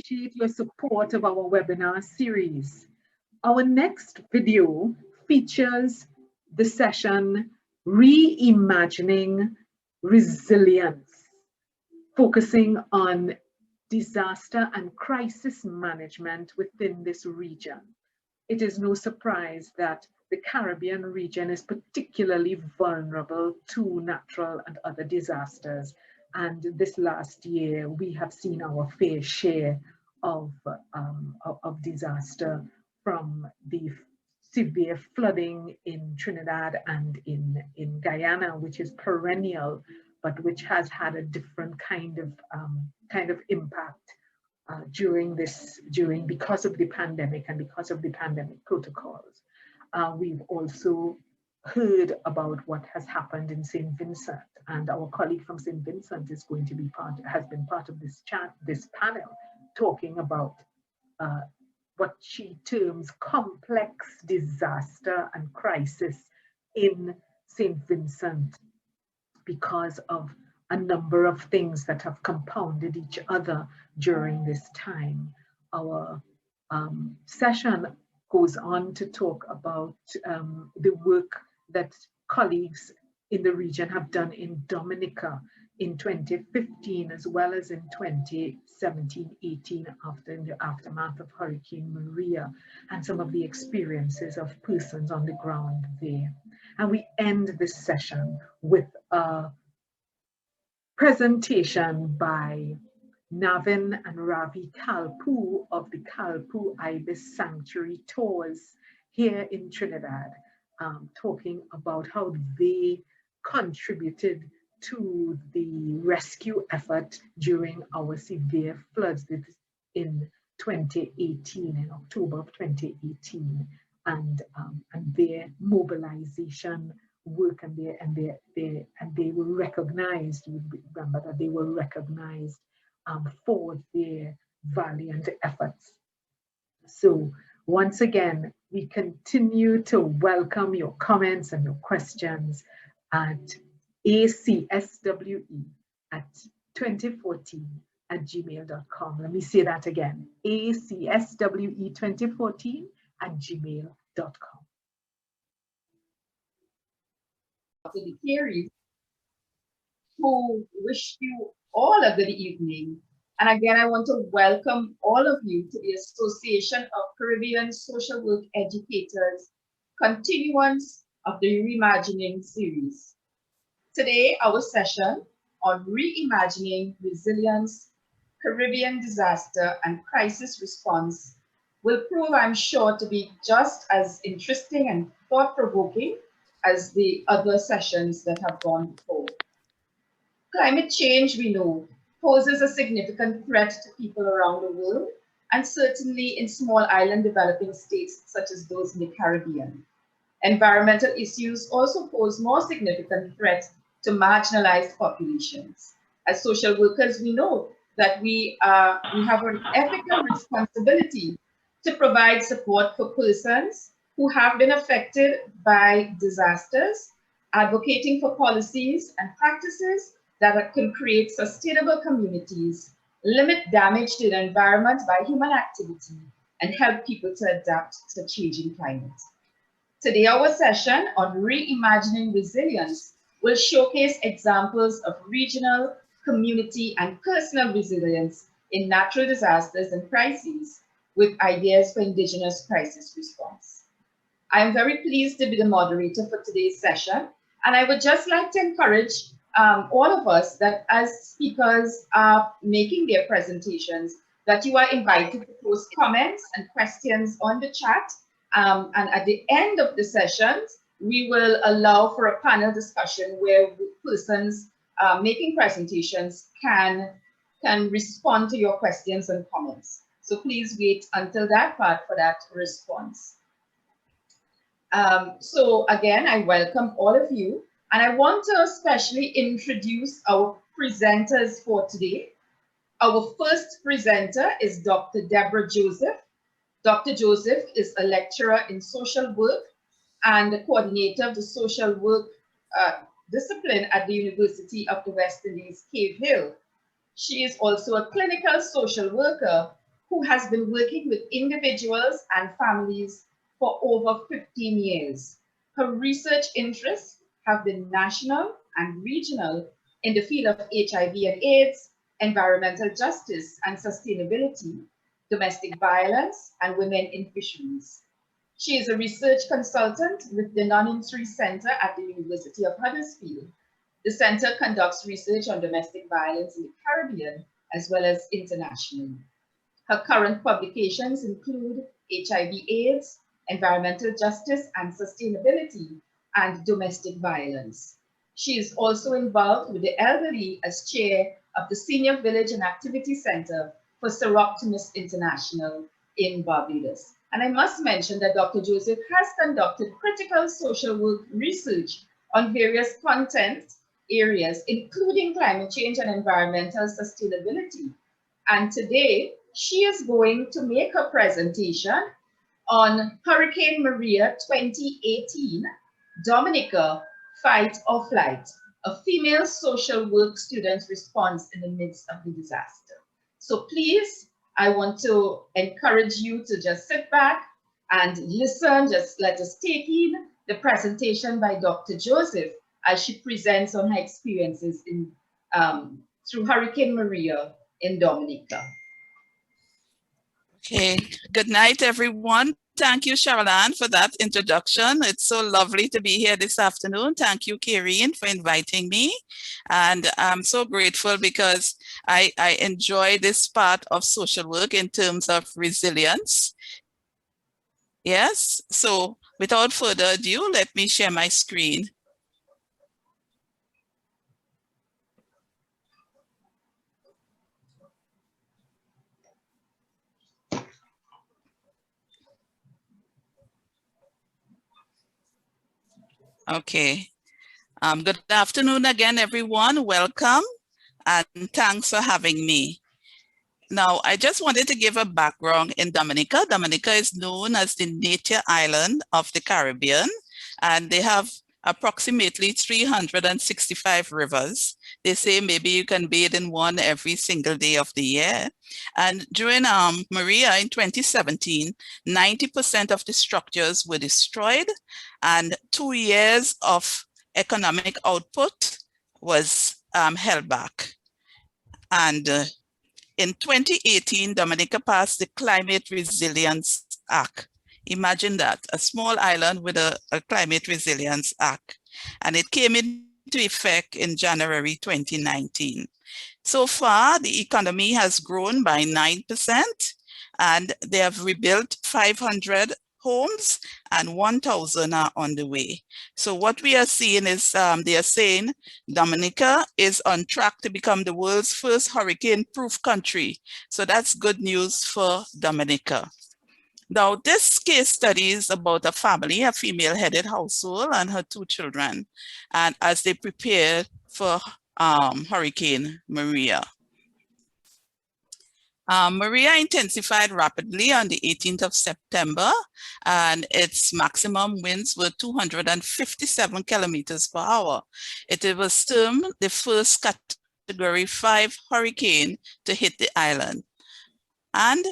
appreciate your support of our webinar series. Our next video features the session Reimagining Resilience, focusing on disaster and crisis management within this region. It is no surprise that the Caribbean region is particularly vulnerable to natural and other disasters. And this last year, we have seen our fair share of disaster, from the severe flooding in Trinidad and in Guyana, which is perennial, but which has had a different kind of impact because of the pandemic and because of the pandemic protocols. We've also heard about what has happened in St. Vincent, and our colleague from St. Vincent has been part of this panel, talking about what she terms complex disaster and crisis in St. Vincent, because of a number of things that have compounded each other during this time. Our session goes on to talk about the work that colleagues in the region have done in Dominica in 2015, as well as in 2017-18, after the aftermath of Hurricane Maria, and some of the experiences of persons on the ground there. And we end this session with a presentation by Navin and Ravi Kalpu of the Kalpu Ibis Sanctuary Tours here in Trinidad, talking about how they contributed to the rescue effort during our severe floods in 2018, in October of 2018, and their mobilization work, and they were recognized. You remember that they were recognized for their valiant efforts. So once again, we continue to welcome your comments and your questions at acswe2014@gmail.com. Let me say that again, acswe2014@gmail.com. The Carries, who wish you all a good evening. And again, I want to welcome all of you to the Association of Caribbean Social Work Educators continuance of the Reimagining series. Today, our session on Reimagining Resilience, Caribbean Disaster and Crisis Response will prove, I'm sure, to be just as interesting and thought-provoking as the other sessions that have gone before. Climate change, we know, poses a significant threat to people around the world, and certainly in small island developing states such as those in the Caribbean. Environmental issues also pose more significant threats to marginalized populations. As social workers, we know that we have an ethical responsibility to provide support for persons who have been affected by disasters, advocating for policies and practices that can create sustainable communities, limit damage to the environment by human activity, and help people to adapt to changing climate. Today, our session on Reimagining Resilience will showcase examples of regional, community, and personal resilience in natural disasters and crises, with ideas for Indigenous crisis response. I am very pleased to be the moderator for today's session, and I would just like to encourage all of us that as speakers are making their presentations, that you are invited to post comments and questions on the chat. And at the end of the sessions, we will allow for a panel discussion where persons making presentations can respond to your questions and comments. So please wait until that part for that response. So again, I welcome all of you. And I want to especially introduce our presenters for today. Our first presenter is Dr. Deborah Joseph. Dr. Joseph is a lecturer in social work and the coordinator of the social work discipline at the University of the West Indies, Cave Hill. She is also a clinical social worker who has been working with individuals and families for over 15 years. Her research interests have been national and regional in the field of HIV and AIDS, environmental justice and sustainability, domestic violence, and women in fisheries. She is a research consultant with the Non-Injury Center at the University of Huddersfield. The center conducts research on domestic violence in the Caribbean as well as internationally. Her current publications include HIV/AIDS, environmental justice and sustainability, and domestic violence. She is also involved with the elderly as chair of the Senior Village and Activity Center for Seroptimus International in Barbados. And I must mention that Dr. Joseph has conducted critical social work research on various content areas, including climate change and environmental sustainability. And today, she is going to make a presentation on Hurricane Maria 2018, Dominica, Fight or Flight, a female social work student's response in the midst of the disaster. So please, I want to encourage you to just sit back and listen, just let us take in the presentation by Dr. Joseph as she presents on her experiences in, through Hurricane Maria in Dominica. Okay, good night, everyone. Thank you, Charlene, for that introduction. It's so lovely to be here this afternoon. Thank you, Karen, for inviting me. And I'm so grateful because I enjoy this part of social work in terms of resilience. Yes, so without further ado, let me share my screen. Okay. Good afternoon again, everyone. Welcome and thanks for having me. Now, I just wanted to give a background in Dominica. Dominica is known as the nature island of the Caribbean, and they have approximately 365 rivers. They say maybe you can bathe in one every single day of the year. And during Maria in 2017, 90% of the structures were destroyed, and 2 years of economic output was held back. And in 2018, Dominica passed the Climate Resilience Act. Imagine that, a small island with a Climate Resilience Act. And it came into effect in January 2019. So far, the economy has grown by 9%, and they have rebuilt 500 homes and 1,000 are on the way. So what we are seeing is they are saying Dominica is on track to become the world's first hurricane-proof country. So that's good news for Dominica. Now, this case study is about a family, a female-headed household and her 2 children, and as they prepared for Hurricane Maria. Maria intensified rapidly on the 18th of September, and its maximum winds were 257 kilometers per hour. It was termed the first Category 5 hurricane to hit the island. And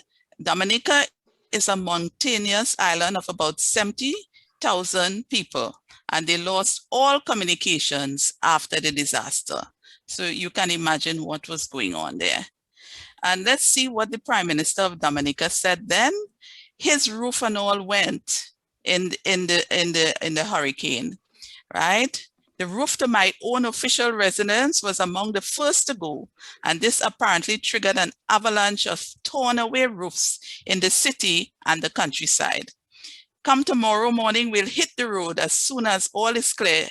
Dominica is a mountainous island of about 70,000 people, and they lost all communications after the disaster. So you can imagine what was going on there. And let's see what the Prime Minister of Dominica said then. His roof and all went in the hurricane, right? The roof to my own official residence was among the first to go, and this apparently triggered an avalanche of torn away roofs in the city and the countryside. Come tomorrow morning, we'll hit the road as soon as all clear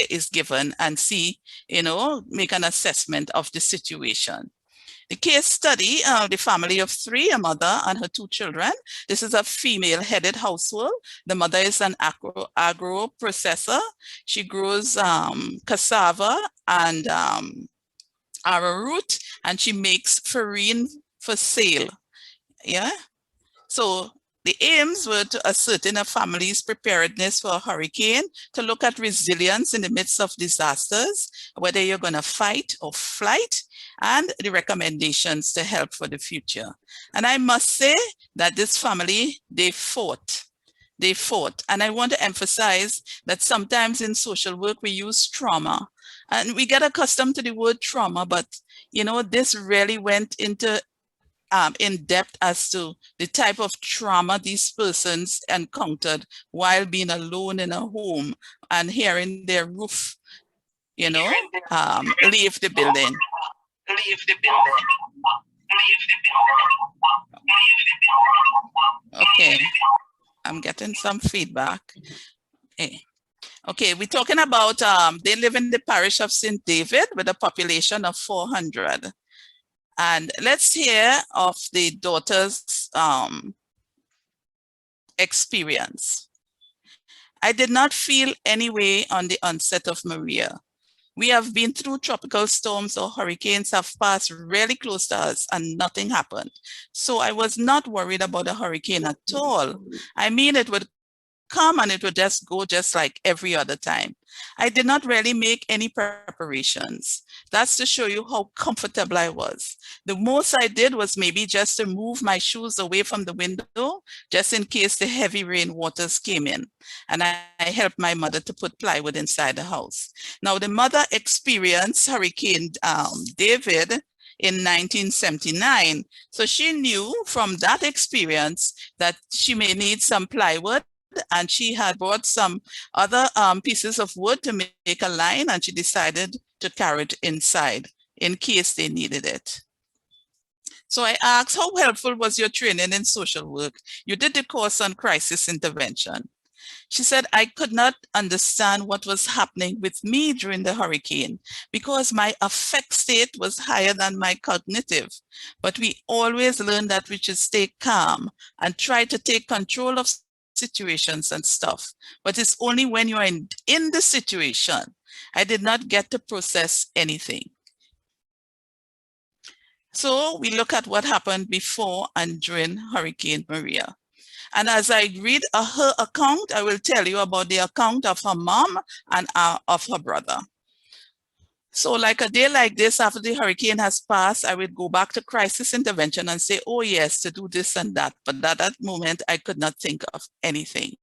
is given and see, make an assessment of the situation. The case study, the family of 3, a mother and her 2 children. This is a female-headed household. The mother is an agro processor. She grows cassava and arrowroot, and she makes farine for sale. Yeah. So The aims were to ascertain a family's preparedness for a hurricane, to look at resilience in the midst of disasters, whether you're going to fight or flight, and the recommendations to help for the future. And I must say that this family, they fought. They fought. And I want to emphasize that sometimes in social work, we use trauma. And we get accustomed to the word trauma, but you know, this really went into in depth as to the type of trauma these persons encountered while being alone in a home and hearing their roof, you know, leave the building. Okay, I'm getting some feedback. Okay, we're talking about, they live in the parish of St. David with a population of 400. And let's hear of the daughter's experience. I did not feel any way on the onset of Maria. We have been through tropical storms or hurricanes have passed really close to us and nothing happened. So I was not worried about a hurricane at all. I mean, it would come and it would just go just like every other time. I did not really make any preparations. That's to show you how comfortable I was. The most I did was maybe just to move my shoes away from the window, just in case the heavy rain waters came in. And I helped my mother to put plywood inside the house. Now, the mother experienced Hurricane David in 1979. So she knew from that experience that she may need some plywood, and she had bought some other pieces of wood to make a line, and she decided to carry it inside in case they needed it. So I asked, how helpful was your training in social work? You did the course on crisis intervention. She said, I could not understand what was happening with me during the hurricane because my affect state was higher than my cognitive. But we always learn that we should stay calm and try to take control of situations and stuff. But it's only when you're in the situation. I did not get to process anything. So we look at what happened before and during Hurricane Maria. And as I read her account, I will tell you about the account of her mom and of her brother. So like a day like this, after the hurricane has passed, I would go back to crisis intervention and say, oh yes, to do this and that. But at that moment, I could not think of anything.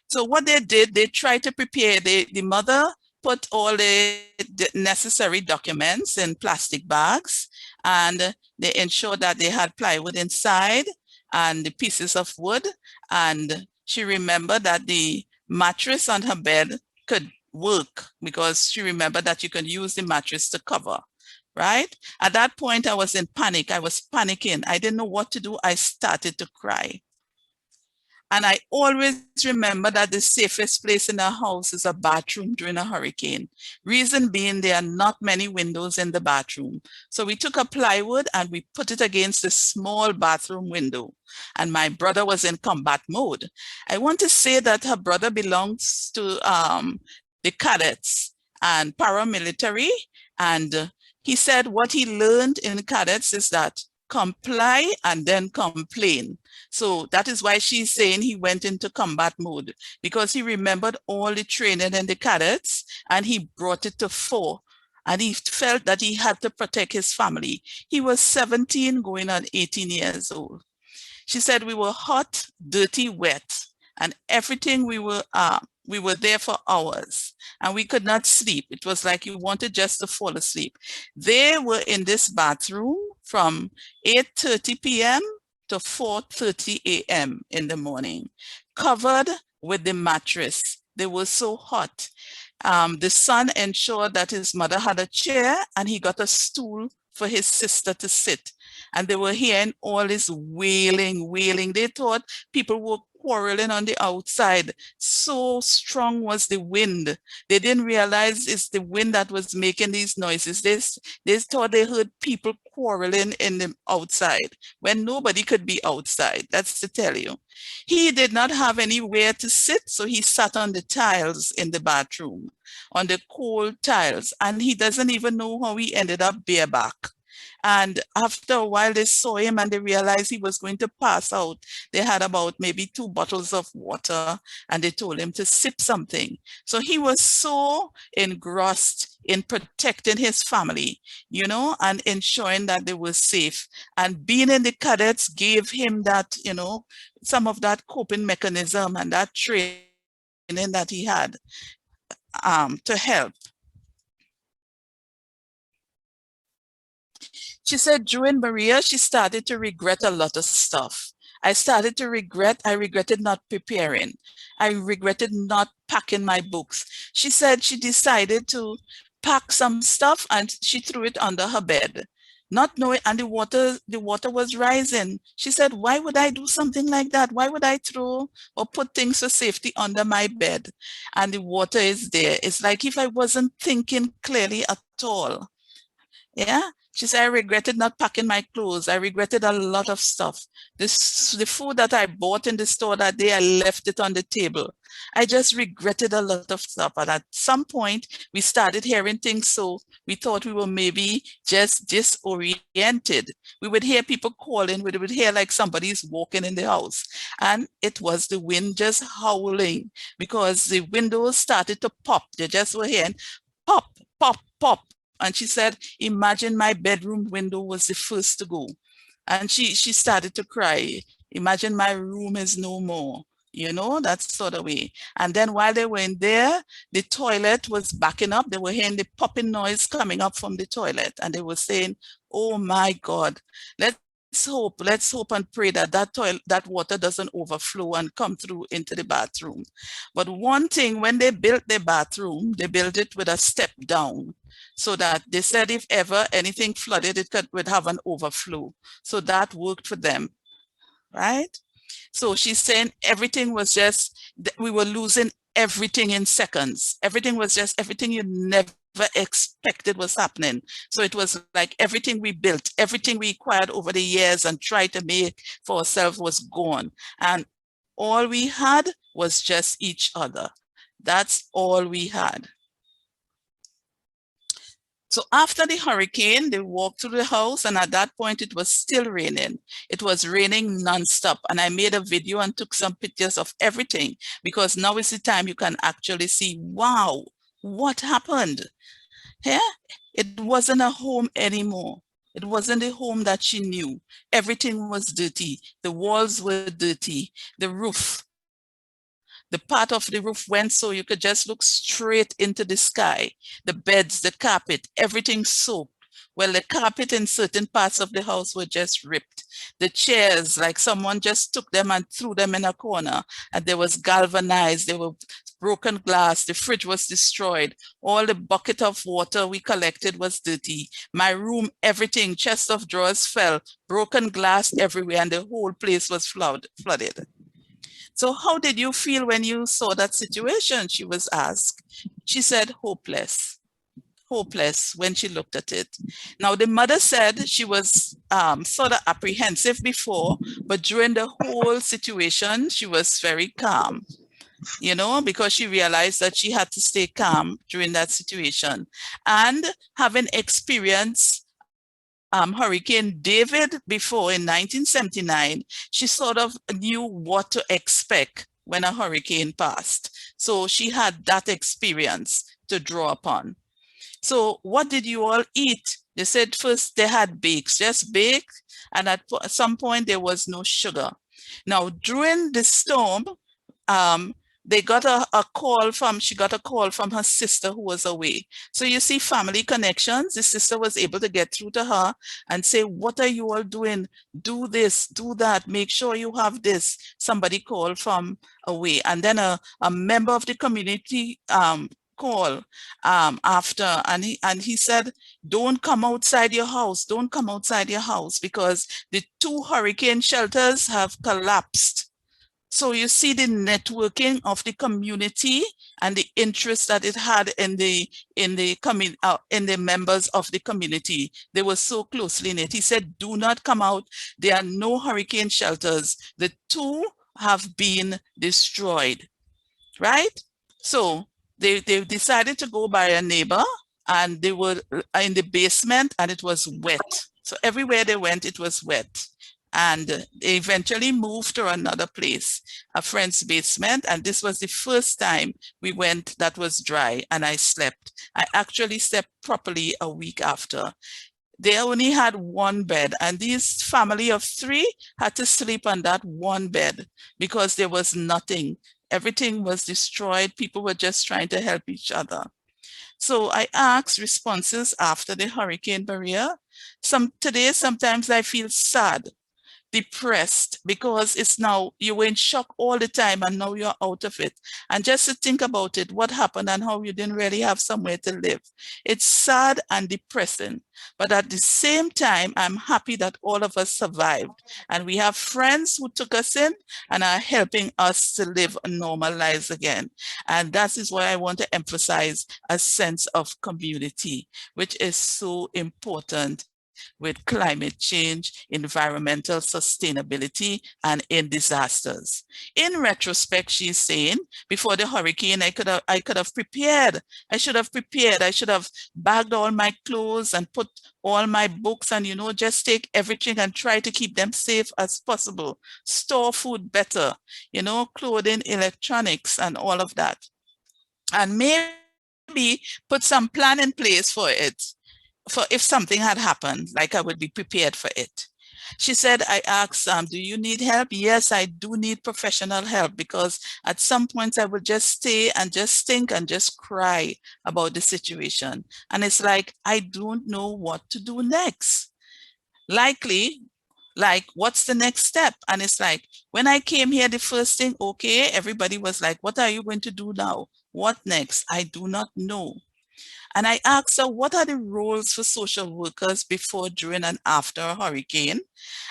So what they did, they tried to prepare, the mother put all the necessary documents in plastic bags, and they ensured that they had plywood inside and the pieces of wood. And she remembered that the mattress on her bed could work because she remembered that you can use the mattress to cover, right? At that point, I was in panic. I was panicking. I didn't know what to do. I started to cry. And I always remember that the safest place in a house is a bathroom during a hurricane. Reason being, there are not many windows in the bathroom. So we took a plywood and we put it against the small bathroom window. And my brother was in combat mode. I want to say that her brother belongs to the cadets and paramilitary. And he said what he learned in cadets is that comply and then complain. So that is why she's saying he went into combat mode, because he remembered all the training in the cadets and he brought it to fore. And he felt that he had to protect his family. He was 17 going on 18 years old. She said we were hot, dirty, wet, and everything we were there for hours and we could not sleep. It was like you wanted just to fall asleep. They were in this bathroom from 8:30 p.m. to 4:30 a.m. in the morning, covered with the mattress. They were so hot. The son ensured that his mother had a chair and he got a stool for his sister to sit. And they were hearing all this wailing. They thought people were quarreling on the outside. So strong was the wind. They didn't realize it's the wind that was making these noises. They thought they heard people quarreling in the outside when nobody could be outside. That's to tell you. He did not have anywhere to sit, so he sat on the tiles in the bathroom, on the cold tiles, and he doesn't even know how he ended up bareback. And after a while, they saw him and they realized he was going to pass out. They had about maybe 2 bottles of water and they told him to sip something. So he was so engrossed in protecting his family, you know, and ensuring that they were safe. And being in the cadets gave him that, you know, some of that coping mechanism and that training that he had to help. She said during Maria, she started to regret a lot of stuff. I regretted not preparing. I regretted not packing my books. She said she decided to pack some stuff and she threw it under her bed. Not knowing, and the water was rising. She said, why would I do something like that? Why would I throw or put things for safety under my bed? And the water is there. It's like if I wasn't thinking clearly at all. Yeah. She said, I regretted not packing my clothes. I regretted a lot of stuff. The food that I bought in the store that day, I left it on the table. I just regretted a lot of stuff. And at some point, we started hearing things, so we thought we were maybe just disoriented. We would hear people calling. We would hear like somebody's walking in the house. And it was the wind just howling because the windows started to pop. They just were hearing pop, pop, pop. And she said, imagine my bedroom window was the first to go. And she started to cry. Imagine my room is no more. You know, that sort of way. And then while they were in there, the toilet was backing up. They were hearing the popping noise coming up from the toilet. And they were saying, oh my God, let's hope and pray that that water doesn't overflow and come through into the bathroom. But one thing, when they built the bathroom, they built it with a step down, so that they said if ever anything flooded, would have an overflow. So that worked for them, right? So she's saying everything was just, we were losing everything in seconds. Everything was just, everything you never expected was happening. So it was like everything we built, everything we acquired over the years and tried to make for ourselves was gone. And all we had was just each other. That's all we had. So after the hurricane, they walked through the house, and at that point, it was still raining. It was raining nonstop. And I made a video and took some pictures of everything, because now is the time you can actually see, wow, what happened? Yeah? It wasn't a home anymore. It wasn't the home that she knew. Everything was dirty. The walls were dirty. The roof, the part of the roof went so you could just look straight into the sky. The beds, the carpet, everything soaked. Well, the carpet in certain parts of the house were just ripped. The chairs, like someone just took them and threw them in a corner, and they was galvanized, they were broken glass, the fridge was destroyed. All the bucket of water we collected was dirty. My room, everything, chest of drawers fell, broken glass everywhere, and the whole place was flooded. So how did you feel when you saw that situation? She was asked. She said, hopeless, hopeless when she looked at it. Now, the mother said she was sort of apprehensive before, but during the whole situation, she was very calm, you know, because she realized that she had to stay calm during that situation. And having experienced Hurricane David before in 1979, she sort of knew what to expect when a hurricane passed. So she had that experience to draw upon. So what did you all eat? They said first they had bakes, just baked, and at some point there was no sugar. Now during the storm, they got she got a call from her sister who was away. So you see family connections. The sister was able to get through to her and say, what are you all doing? Do this, do that, make sure you have this. Somebody called from away. And then a member of the community call after, and he said, don't come outside your house, don't come outside your house, because the 2 hurricane shelters have collapsed. So you see the networking of the community and the interest that it had in the members of the community. They were so closely knit. He said, do not come out. There are no hurricane shelters. The 2 have been destroyed, right? So they decided to go by a neighbor and they were in the basement and it was wet. So everywhere they went, it was wet. And they eventually moved to another place, a friend's basement. And this was the first time we went that was dry, and I slept. I actually slept properly a week after. They only had one bed, and this family of 3 had to sleep on that one bed because there was nothing. Everything was destroyed. People were just trying to help each other. So I asked responses after the Hurricane Maria. Today, sometimes I feel sad, depressed, because it's now, you were in shock all the time and now you're out of it. And just to think about it, what happened and how you didn't really have somewhere to live. It's sad and depressing. But at the same time, I'm happy that all of us survived. And we have friends who took us in and are helping us to live normal lives again. And that is why I want to emphasize a sense of community, which is so important with climate change, environmental sustainability, and in disasters. In retrospect, she's saying, before the hurricane, I could have prepared. I should have prepared. I should have bagged all my clothes and put all my books and, just take everything and try to keep them safe as possible. Store food better, clothing, electronics, and all of that. And maybe put some plan in place for it. For if something had happened, like I would be prepared for it. She said, I asked, do you need help? Yes, I do need professional help, because at some points I would just stay and just think and just cry about the situation. And it's like, I don't know what to do next. Likely, like, what's the next step? And it's like, when I came here, the first thing, okay, everybody was like, what are you going to do now? What next? I do not know. And I asked her, what are the roles for social workers before, during, and after a hurricane?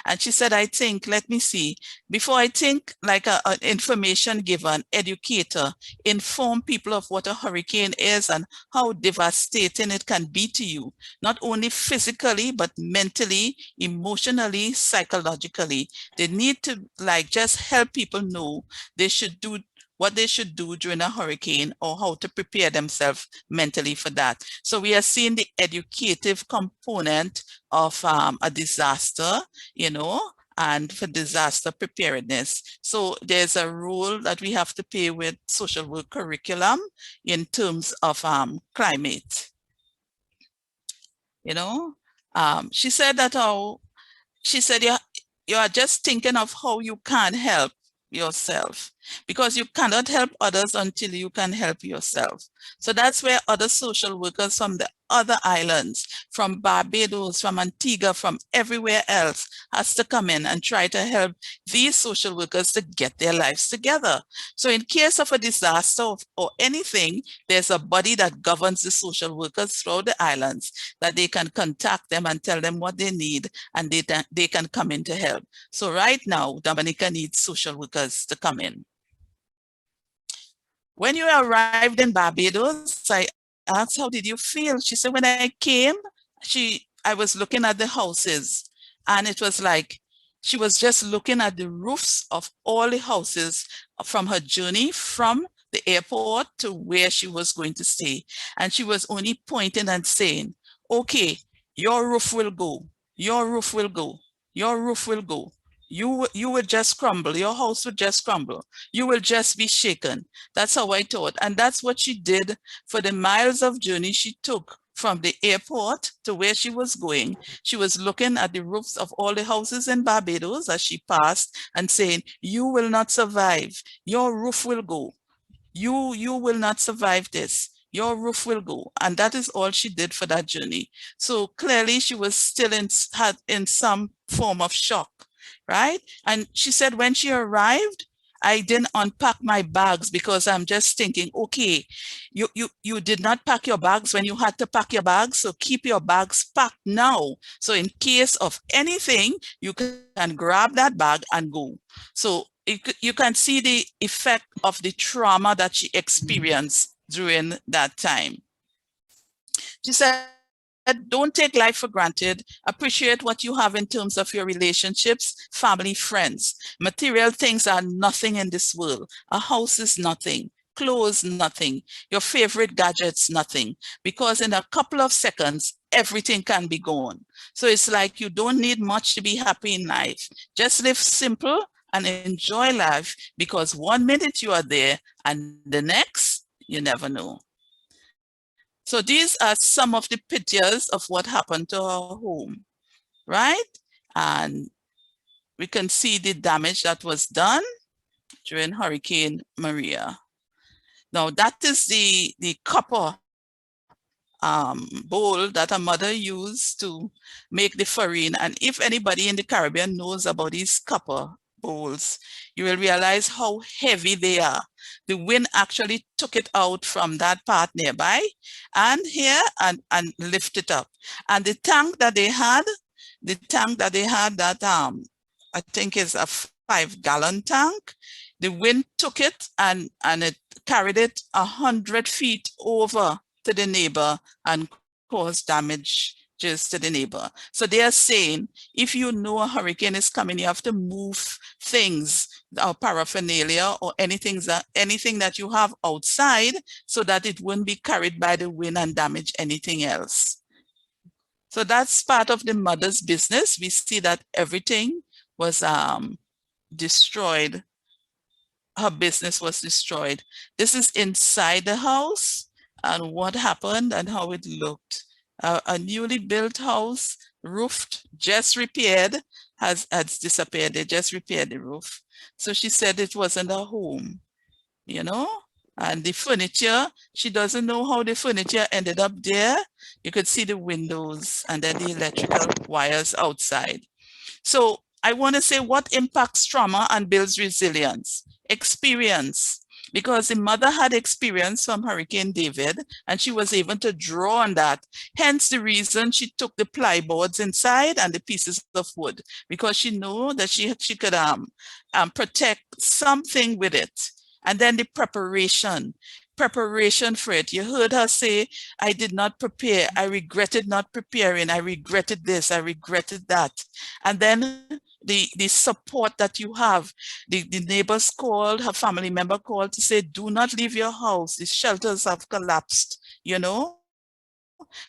And she said, I think, let me see, before I think like an information giver, an educator, inform people of what a hurricane is and how devastating it can be to you, not only physically, but mentally, emotionally, psychologically. They need to just help people know they should do what they should do during a hurricane, or how to prepare themselves mentally for that. So we are seeing the educative component of a disaster, and for disaster preparedness. So there's a role that we have to play with social work curriculum in terms of climate. She said that you are just thinking of how you can help yourself, because you cannot help others until you can help yourself. So that's where other social workers from the other islands, from Barbados, from Antigua, from everywhere else, has to come in and try to help these social workers to get their lives together. So in case of a disaster or anything, there's a body that governs the social workers throughout the islands, that they can contact them and tell them what they need, and they can come in to help. So right now, Dominica needs social workers to come in. When you arrived in Barbados, I asked, how did you feel? She said, when I came, I was looking at the houses, and it was like, she was just looking at the roofs of all the houses from her journey from the airport to where she was going to stay. And she was only pointing and saying, okay, your roof will go, your roof will go, your roof will go. You would just crumble. Your house would just crumble. You will just be shaken. That's how I thought. And that's what she did for the miles of journey she took from the airport to where she was going. She was looking at the roofs of all the houses in Barbados as she passed and saying, you will not survive. Your roof will go. You will not survive this. Your roof will go. And that is all she did for that journey. So clearly she was still in some form of shock. Right? And she said when she arrived, I didn't unpack my bags, because I'm just thinking, okay, you did not pack your bags when you had to pack your bags, so keep your bags packed now. So in case of anything, you can grab that bag and go. So you can see the effect of the trauma that she experienced during that time. She said, don't take life for granted. Appreciate what you have in terms of your relationships, family, friends. Material things are nothing in this world. A house is nothing. clothes, nothing. Your favorite gadgets, nothing. Because in a couple of seconds, everything can be gone. So it's like you don't need much to be happy in life. Just live simple and enjoy life, because 1 minute you are there and the next, you never know. So these are some of the pictures of what happened to our home, right? And we can see the damage that was done during Hurricane Maria. Now that is the copper bowl that a mother used to make the farine. And if anybody in the Caribbean knows about these copper bowls, you will realize how heavy they are. The wind actually took it out from that part nearby and here and lift it up. And the tank that they had, that I think is a 5-gallon tank, the wind took it and it carried it 100 feet over to the neighbor and caused damage just to the neighbor. So they are saying, if you know a hurricane is coming, you have to move things or paraphernalia or anything that you have outside so that it wouldn't be carried by the wind and damage anything else. So that's part of the mother's business. We see that everything was destroyed. Her business was destroyed. This is inside the house and what happened and how it looked. A newly built house, roofed, just repaired, has disappeared. They just repaired the roof. So she said it wasn't a home, you know? And the furniture, she doesn't know how the furniture ended up there. You could see the windows and then the electrical wires outside. So I want to say, what impacts trauma and builds resilience? Experience. Because the mother had experience from Hurricane David and she was able to draw on that. Hence the reason she took the plyboards inside and the pieces of wood, because she knew that she could protect something with it. And then the preparation for it. You heard her say, I did not prepare. I regretted not preparing. I regretted this. I regretted that. And then the support that you have. The neighbors called, her family member called to say, do not leave your house. The shelters have collapsed, you know.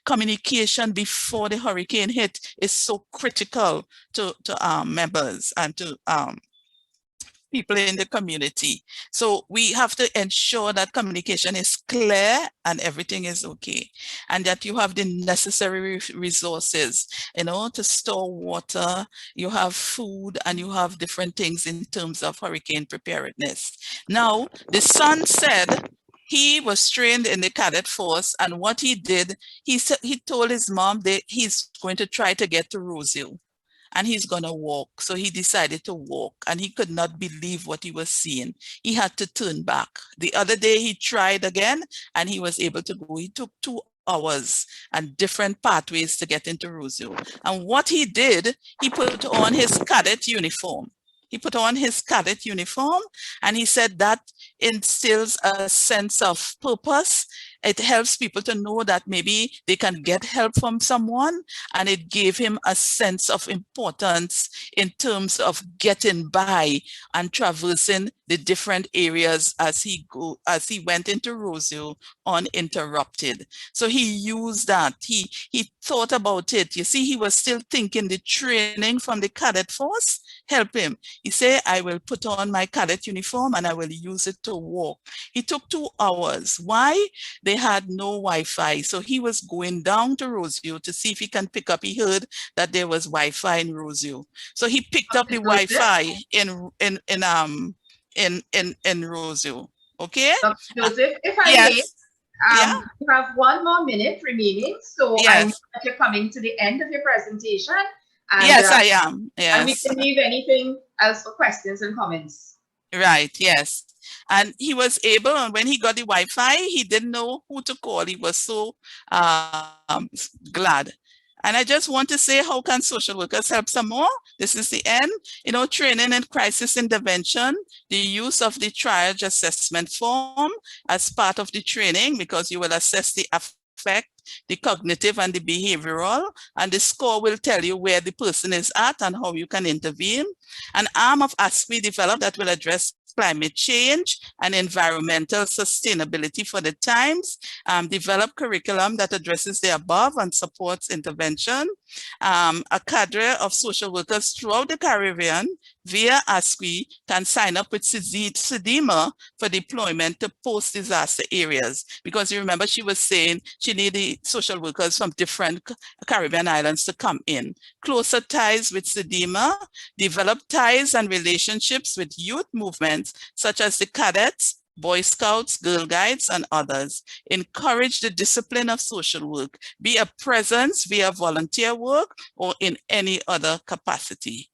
Communication before the hurricane hit is so critical to members and to people in the community. So we have to ensure that communication is clear and everything is okay. And that you have the necessary resources, you know, to store water, you have food, and you have different things in terms of hurricane preparedness. Now, the son said he was trained in the cadet force, and what he did, he told his mom that he's going to try to get to Roseau. And he's going to walk. So he decided to walk and he could not believe what he was seeing. He had to turn back. The other day he tried again and he was able to go. He took 2 hours and different pathways to get into Roseau. And what he did, he put on his cadet uniform. He put on his cadet uniform and he said that instills a sense of purpose. It helps people to know that maybe they can get help from someone, and it gave him a sense of importance in terms of getting by and traversing the different areas as he went into Roseau uninterrupted. So he used that. He thought about it. You see, he was still thinking the training from the cadet force helped him. He said, I will put on my cadet uniform and I will use it to walk. He took 2 hours. Why? They had no Wi-Fi. So he was going down to Roseau to see if he can pick up. He heard that there was Wi-Fi in Roseau. So he picked up the Wi-Fi in Roseau. Okay? Joseph, if I yes. may, you have 1 more minute remaining. So yes. I know that you're coming to the end of your presentation. And, yes, I am. Yes. And we can leave anything else for questions and comments. Right, yes. And he was able, and when he got the Wi-Fi, he didn't know who to call. He was so glad. And I just want to say, how can social workers help some more? This is the end. You know, training in crisis intervention, the use of the triage assessment form as part of the training, because you will assess the affect, the cognitive and the behavioral, and the score will tell you where the person is at and how you can intervene. An arm of ACSWE developed that will address climate change and environmental sustainability for the times, develop curriculum that addresses the above and supports intervention. A cadre of social workers throughout the Caribbean via ACSWE can sign up with SEDEMA for deployment to post-disaster areas. Because you remember she was saying she needed social workers from different Caribbean islands to come in. Closer ties with SEDEMA, develop ties and relationships with youth movements such as the Cadets, Boy Scouts, Girl Guides, and others. Encourage the discipline of social work, be a presence via volunteer work or in any other capacity.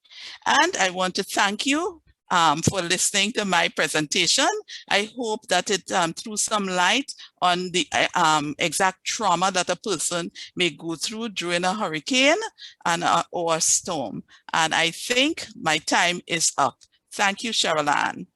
And I want to thank you for listening to my presentation. I hope that it threw some light on the exact trauma that a person may go through during a hurricane and or a storm. And I think my time is up. Thank you, Cheryl Ann.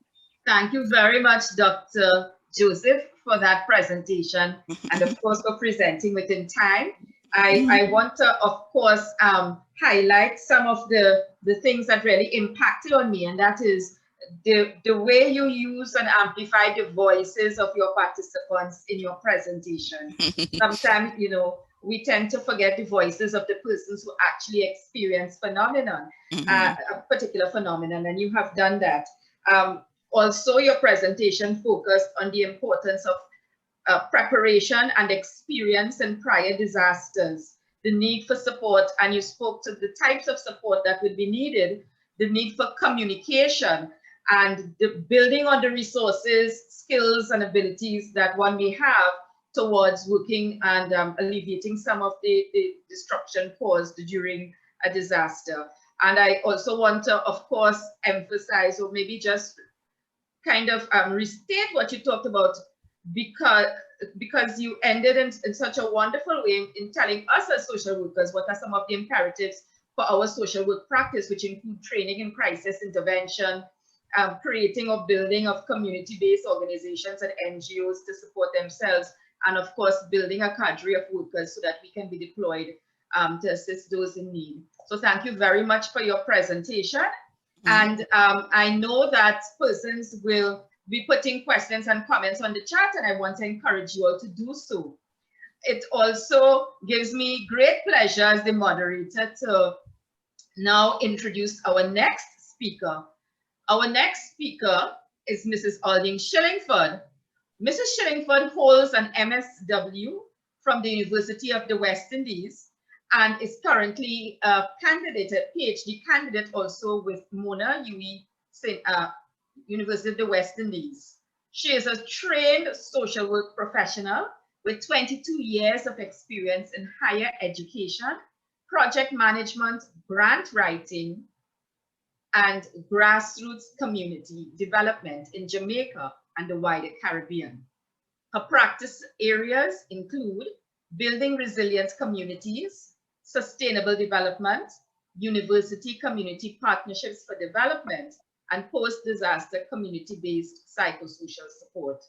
Thank you very much, Dr. Joseph, for that presentation, and of course for presenting within time. I want to, of course, highlight some of the things that really impacted on me, and that is the way you use and amplify the voices of your participants in your presentation. Sometimes, you know, we tend to forget the voices of the persons who actually experience phenomenon, a particular phenomenon, and you have done that. Also, your presentation focused on the importance of preparation and experience in prior disasters, the need for support, and you spoke to the types of support that would be needed, the need for communication, and the building on the resources, skills, and abilities that one may have towards working and alleviating some of the destruction caused during a disaster. And I also want to, of course, emphasize, or maybe just kind of restate what you talked about, because you ended in such a wonderful way in telling us as social workers what are some of the imperatives for our social work practice, which include training in crisis intervention, creating or building of community-based organizations and NGOs to support themselves, and of course, building a cadre of workers so that we can be deployed to assist those in need. So thank you very much for your presentation. And I know that persons will be putting questions and comments on the chat, and I want to encourage you all to do so. It also gives me great pleasure as the moderator to now introduce our next speaker. Our next speaker is Mrs. Alding Shillingford. Mrs. Shillingford holds an MSW from the University of the West Indies and is currently a candidate, a PhD candidate also with Mona University of the West Indies. She is a trained social work professional with 22 years of experience in higher education, project management, grant writing, and grassroots community development in Jamaica and the wider Caribbean. Her practice areas include building resilient communities, sustainable development, university community partnerships for development, and post-disaster community-based psychosocial support.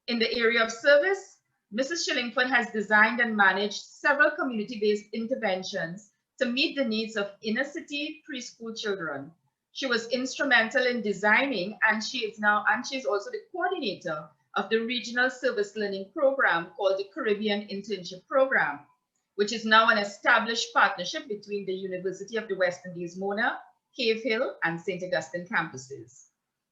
In the area of service, Mrs. Shillingford has designed and managed several community-based interventions to meet the needs of inner-city preschool children. She was instrumental in designing, and she is also the coordinator of the regional service learning program called the Caribbean Internship Program, which is now an established partnership between the University of the West Indies, Mona, Cave Hill, and St. Augustine campuses.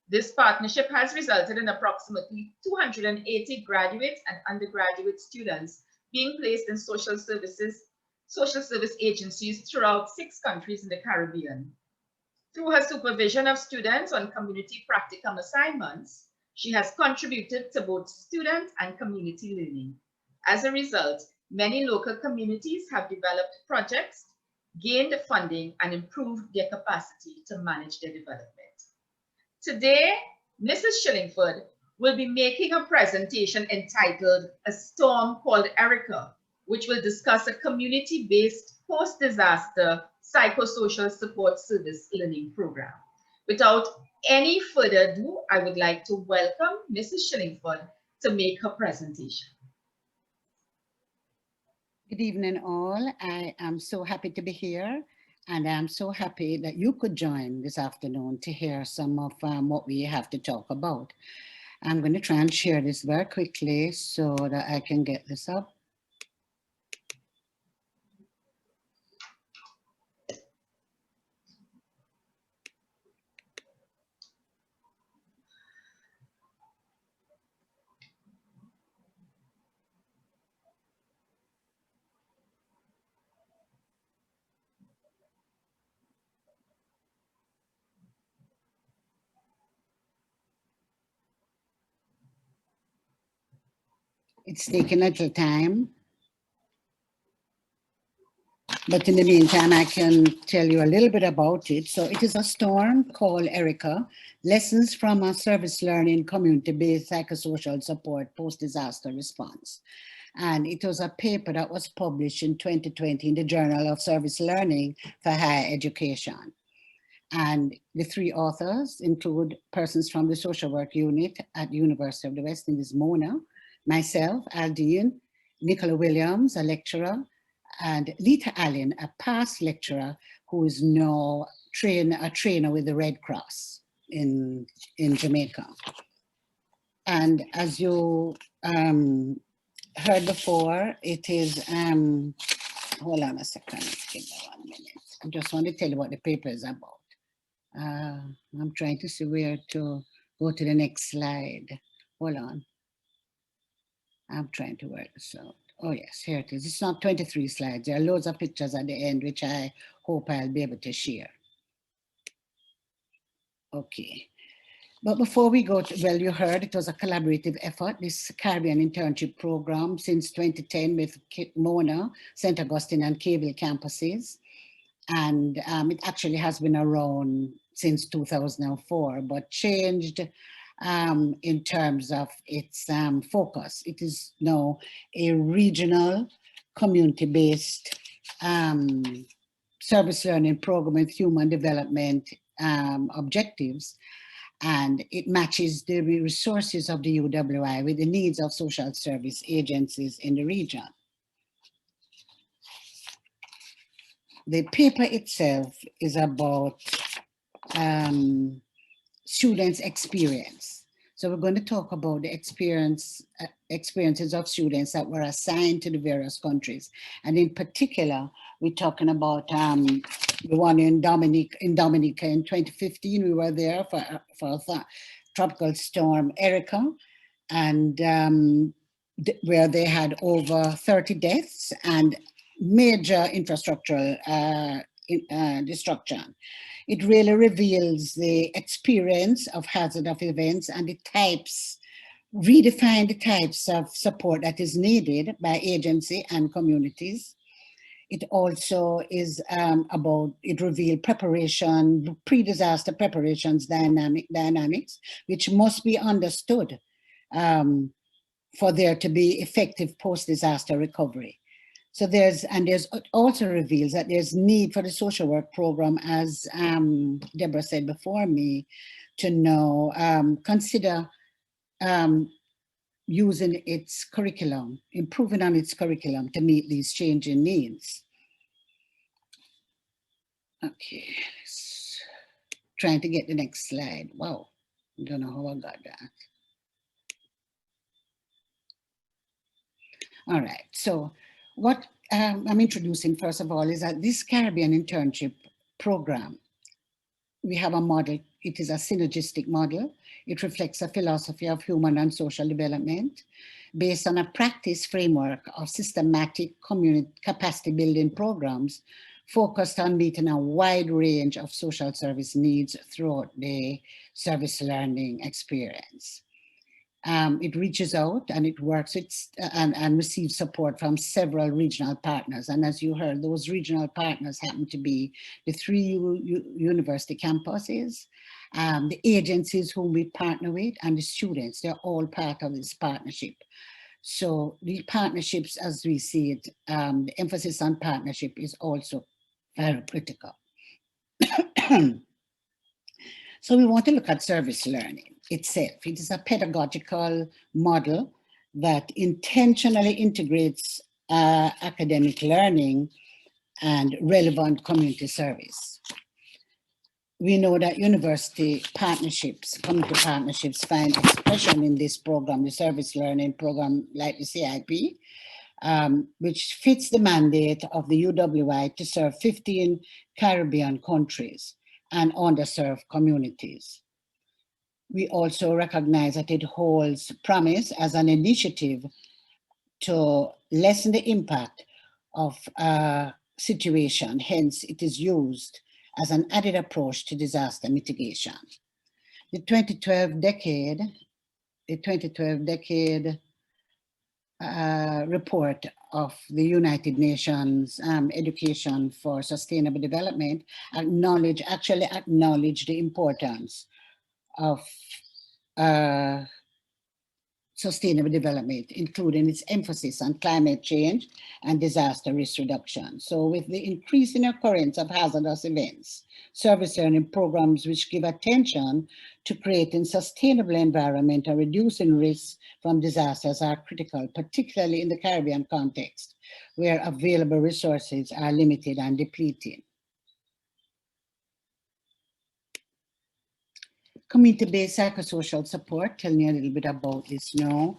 This partnership has resulted in approximately 280 graduate and undergraduate students being placed in social service agencies throughout 6 countries in the Caribbean. Through her supervision of students on community practicum assignments, she has contributed to both student and community learning. As a result, many local communities have developed projects, gained funding, and improved their capacity to manage their development. Today, Mrs. Shillingford will be making a presentation entitled A Storm Called Erica, which will discuss a community-based post-disaster psychosocial support service learning program. Without any further ado, I would like to welcome Mrs. Shillingford to make her presentation. Good evening, all. I am so happy to be here. And I'm so happy that you could join this afternoon to hear some of what we have to talk about. I'm going to try and share this very quickly so that I can get this up. It's taking a little time, but in the meantime, I can tell you a little bit about it. So it is a storm called Erica, Lessons from a Service Learning Community-Based Psychosocial Support Post-Disaster Response. And it was a paper that was published in 2020 in the Journal of Service Learning for Higher Education. And the three authors include persons from the social work unit at the University of the West Indies, Mona, myself, Aldine, Nicola Williams, a and Lita Allen, a past lecturer who is now a trainer with the Red Cross in Jamaica. And as you heard before, it is, hold on a second, give me 1 minute. I just want to tell you what the paper is about. I'm trying to see where to go to the next slide. Hold on. I'm trying to work this out. Oh yes, here it is. It's not 23 slides. There are loads of pictures at the end, which I hope I'll be able to share. Okay. But before we go to, well, you heard it was a collaborative effort, this Caribbean Internship Program since 2010 with Mona, St. Augustine and Caville campuses. And it actually has been around since 2004, but changed in terms of its focus. It is now a regional, community-based service learning program with human development objectives. And it matches the resources of the UWI with the needs of social service agencies in the region. The paper itself is about students' experience. So we're going to talk about the experiences of students that were assigned to the various countries. And in particular, we're talking about the one in Dominica in 2015. We were there for tropical storm Erica, and where they had over 30 deaths and major infrastructural destruction. It really reveals the experience of hazard of events and the types, redefine the types of support that is needed by agency and communities. It also is about, it revealed preparation, pre-disaster preparations dynamics, which must be understood for there to be effective post-disaster recovery. So there's also reveals that there's need for the social work program, as Deborah said before me, to know, consider using its curriculum, improving on its curriculum to meet these changing needs. Okay, trying to get the next slide. Wow, I don't know how I got that. All right, so what I'm introducing first of all is that this Caribbean Internship Program, we have a model. It is a synergistic model. It reflects a philosophy of human and social development based on a practice framework of systematic community capacity building programs focused on meeting a wide range of social service needs throughout the service learning experience. It reaches out and it works and receives support from several regional partners. And as you heard, those regional partners happen to be the three university campuses, the agencies whom we partner with, and the students. They're all part of this partnership. So the partnerships, as we see it, the emphasis on partnership is also very critical. So we want to look at service learning itself. It is a pedagogical model that intentionally integrates academic learning and relevant community service. We know that university partnerships, community partnerships find expression in this program, the service learning program like the CIP, which fits the mandate of the UWI to serve 15 Caribbean countries and underserved communities. We also recognize that it holds promise as an initiative to lessen the impact of a situation, hence it is used as an added approach to disaster mitigation. The 2012 decade report of the United Nations Education for Sustainable Development actually acknowledged the importance of sustainable development, including its emphasis on climate change and disaster risk reduction. So with the increasing occurrence of hazardous events, service learning programs which give attention to creating sustainable environment and reducing risks from disasters are critical, particularly in the Caribbean context, where available resources are limited and depleting. Community-based psychosocial support, tell me a little bit about this now.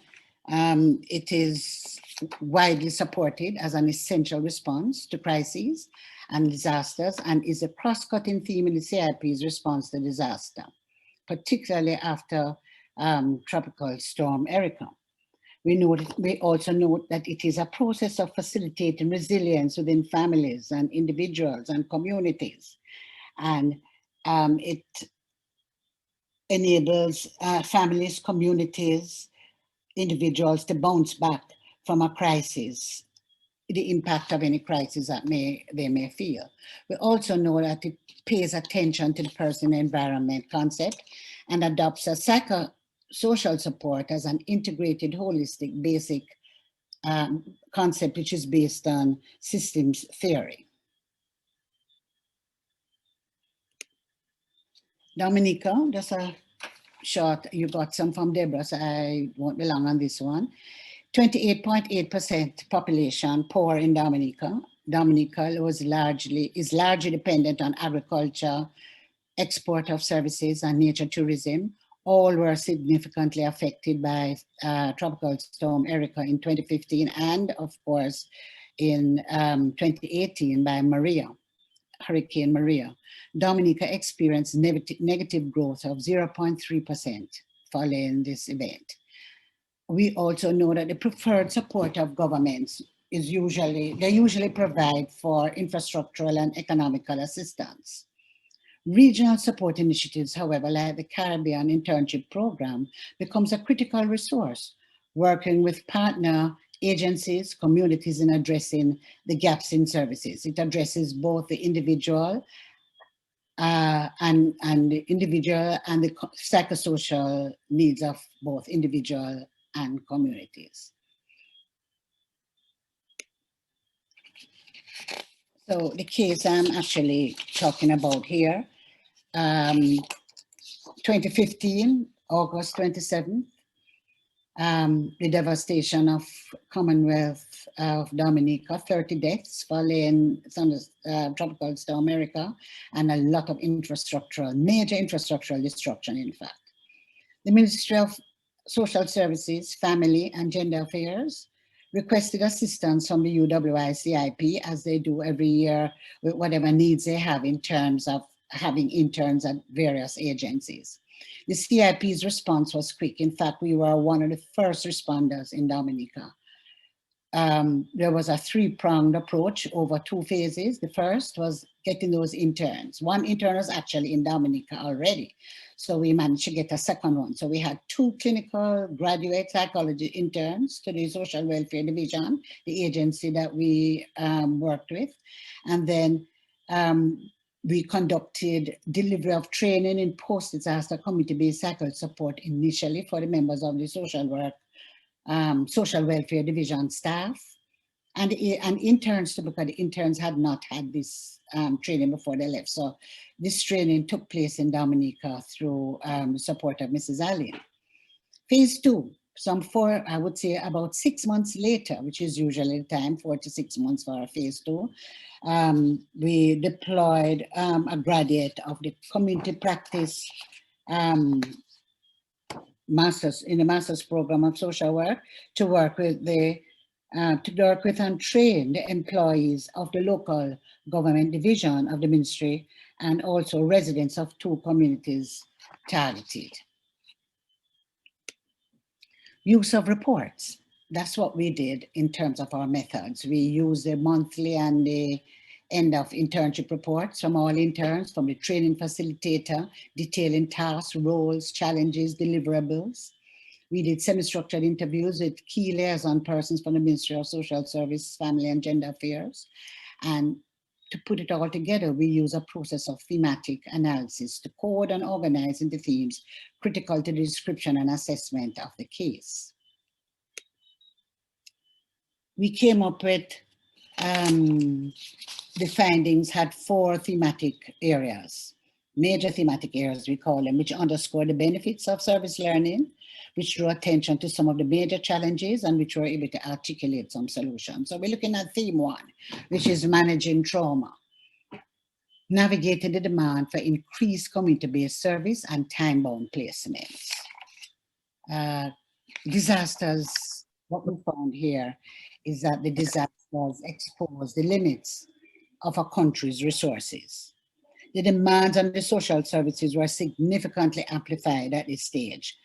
It is widely supported as an essential response to crises and disasters and is a cross-cutting theme in the CIP's response to disaster, particularly after Tropical Storm Erika. We also note that it is a process of facilitating resilience within families and individuals and communities. And it enables families, communities, individuals to bounce back from a crisis, the impact of any crisis that they may feel. We also know that it pays attention to the person environment concept and adopts a psychosocial support as an integrated, holistic, basic concept which is based on systems theory. Dominica, just a short, you got some from Deborah, so I won't be long on this one. 28.8% population poor in Dominica. Dominica is largely dependent on agriculture, export of services, and nature tourism. All were significantly affected by Tropical Storm Erika in 2015 and, of course, in 2018 by Hurricane Maria. Dominica experienced negative growth of 0.3% following this event. We also know that the preferred support of governments is they usually provide for infrastructural and economical assistance. Regional support initiatives, however, like the Caribbean Internship Program, becomes a critical resource, working with partner agencies, communities in addressing the gaps in services. It addresses both the individual and the psychosocial needs of both individual and communities. So the case I'm actually talking about here, 2015, August 27th, the devastation of Commonwealth of Dominica, 30 deaths following Tropical Storm Erika, and a lot of major infrastructural destruction, in fact. The Ministry of Social Services, Family and Gender Affairs requested assistance from the UWI CIP, as they do every year with whatever needs they have in terms of having interns at various agencies. The CIP's response was quick. In fact, we were one of the first responders in Dominica. There was a three-pronged approach over 2 phases. The first was getting those interns. One intern was actually in Dominica already, so we managed to get a second one. So we had 2 clinical graduate psychology interns to the Social Welfare Division, the agency that we worked with. And then we conducted delivery of training in post-disaster community-based psychology support initially for the members of the social welfare division staff and interns, because the interns had not had this training before they left. So this training took place in Dominica through the support of Mrs. Allen. Phase 2 I would say about 6 months later, which is usually the time, 4 to 6 months for phase 2, we deployed a graduate of the community practice master's program of social work to work with and train the employees of the local government division of the ministry and also residents of 2 communities targeted. Use of reports. That's what we did in terms of our methods. We used the monthly and the end of internship reports from all interns, from the training facilitator, detailing tasks, roles, challenges, deliverables. We did semi-structured interviews with key liaison persons from the Ministry of Social Service, Family and Gender Affairs. And to put it all together, we use a process of thematic analysis to code and organize into themes critical to the description and assessment of the case. We came up with, the findings had 4 thematic areas, major thematic areas we call them, which underscore the benefits of service learning, which drew attention to some of the major challenges and which were able to articulate some solutions. So we're looking at theme 1, which is managing trauma, navigating the demand for increased community-based service and time-bound placements. Disasters, what we found here is that the disasters expose the limits of a country's resources. The demands on the social services were significantly amplified at this stage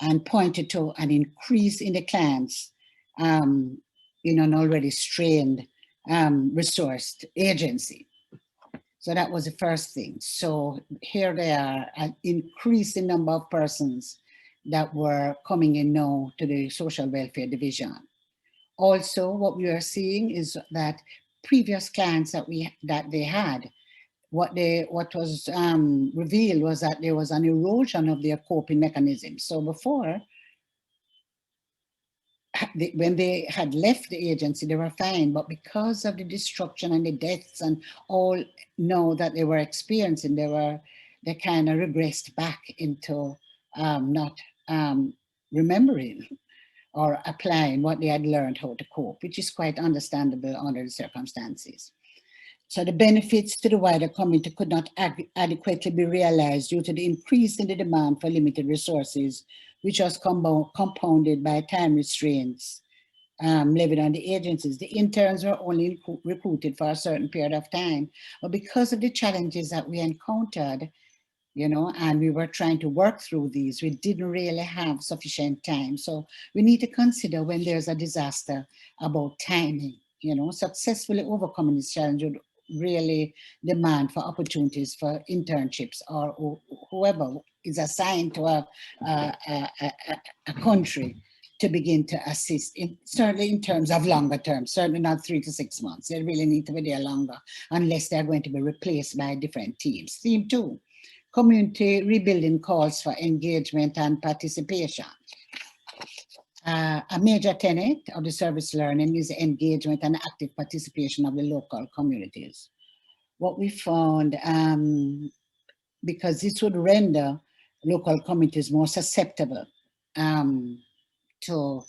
and pointed to an increase in the clients in an already strained resourced agency. So that was the first thing. So here they are, an increasing number of persons that were coming in now to the social welfare division. Also, what we are seeing is that previous clients that they had, what was revealed was that there was an erosion of their coping mechanisms. So before, when they had left the agency, they were fine, but because of the destruction and the deaths and all know that they were experiencing, they kind of regressed back into not remembering or applying what they had learned how to cope, which is quite understandable under the circumstances. So the benefits to the wider community could not adequately be realized due to the increase in the demand for limited resources, which was compounded by time restraints levied on the agencies. The interns were only recruited for a certain period of time, but because of the challenges that we encountered, and we were trying to work through these, we didn't really have sufficient time. So we need to consider when there's a disaster about timing, successfully overcoming this challenge would really demand for opportunities for internships or whoever is assigned to a country to begin to assist, certainly in terms of longer term, certainly not 3 to 6 months. They really need to be there longer unless they're going to be replaced by different teams. Theme 2, community rebuilding calls for engagement and participation. A major tenet of the service learning is engagement and active participation of the local communities. What we found, because this would render local communities more susceptible to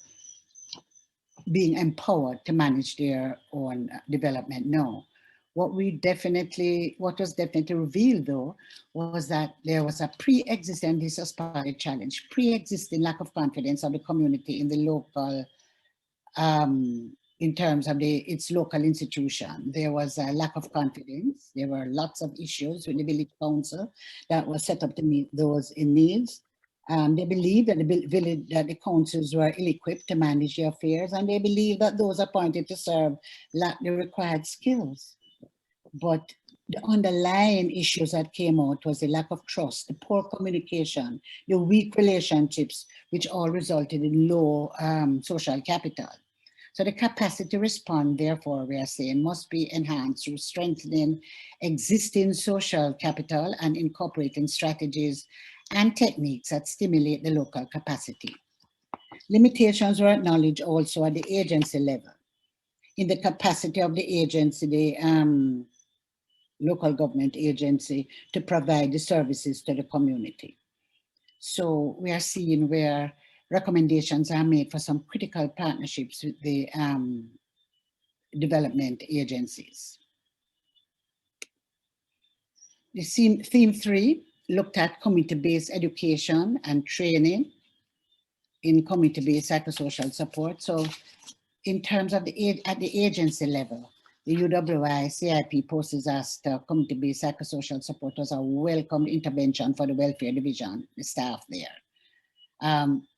being empowered to manage their own development now. What was definitely revealed though, was that there was a pre-existing, this was part of the challenge, pre-existing lack of confidence of the community in the local, in terms of its local institution. There was a lack of confidence. There were lots of issues with the village council that was set up to meet those in needs. They believed that the councils were ill-equipped to manage their affairs, and they believed that those appointed to serve lacked the required skills. But the underlying issues that came out was the lack of trust, the poor communication, the weak relationships, which all resulted in low social capital. So the capacity to respond, therefore, we are saying, must be enhanced through strengthening existing social capital and incorporating strategies and techniques that stimulate the local capacity. Limitations were acknowledged also at the agency level. In the capacity of the agency, the local government agency, to provide the services to the community. So we are seeing where recommendations are made for some critical partnerships with the development agencies. The theme 3 looked at community-based education and training in community-based psychosocial support. So in terms of at the agency level, the UWI CIP post-disaster community-based psychosocial support was a welcomed intervention for the welfare division, the staff there.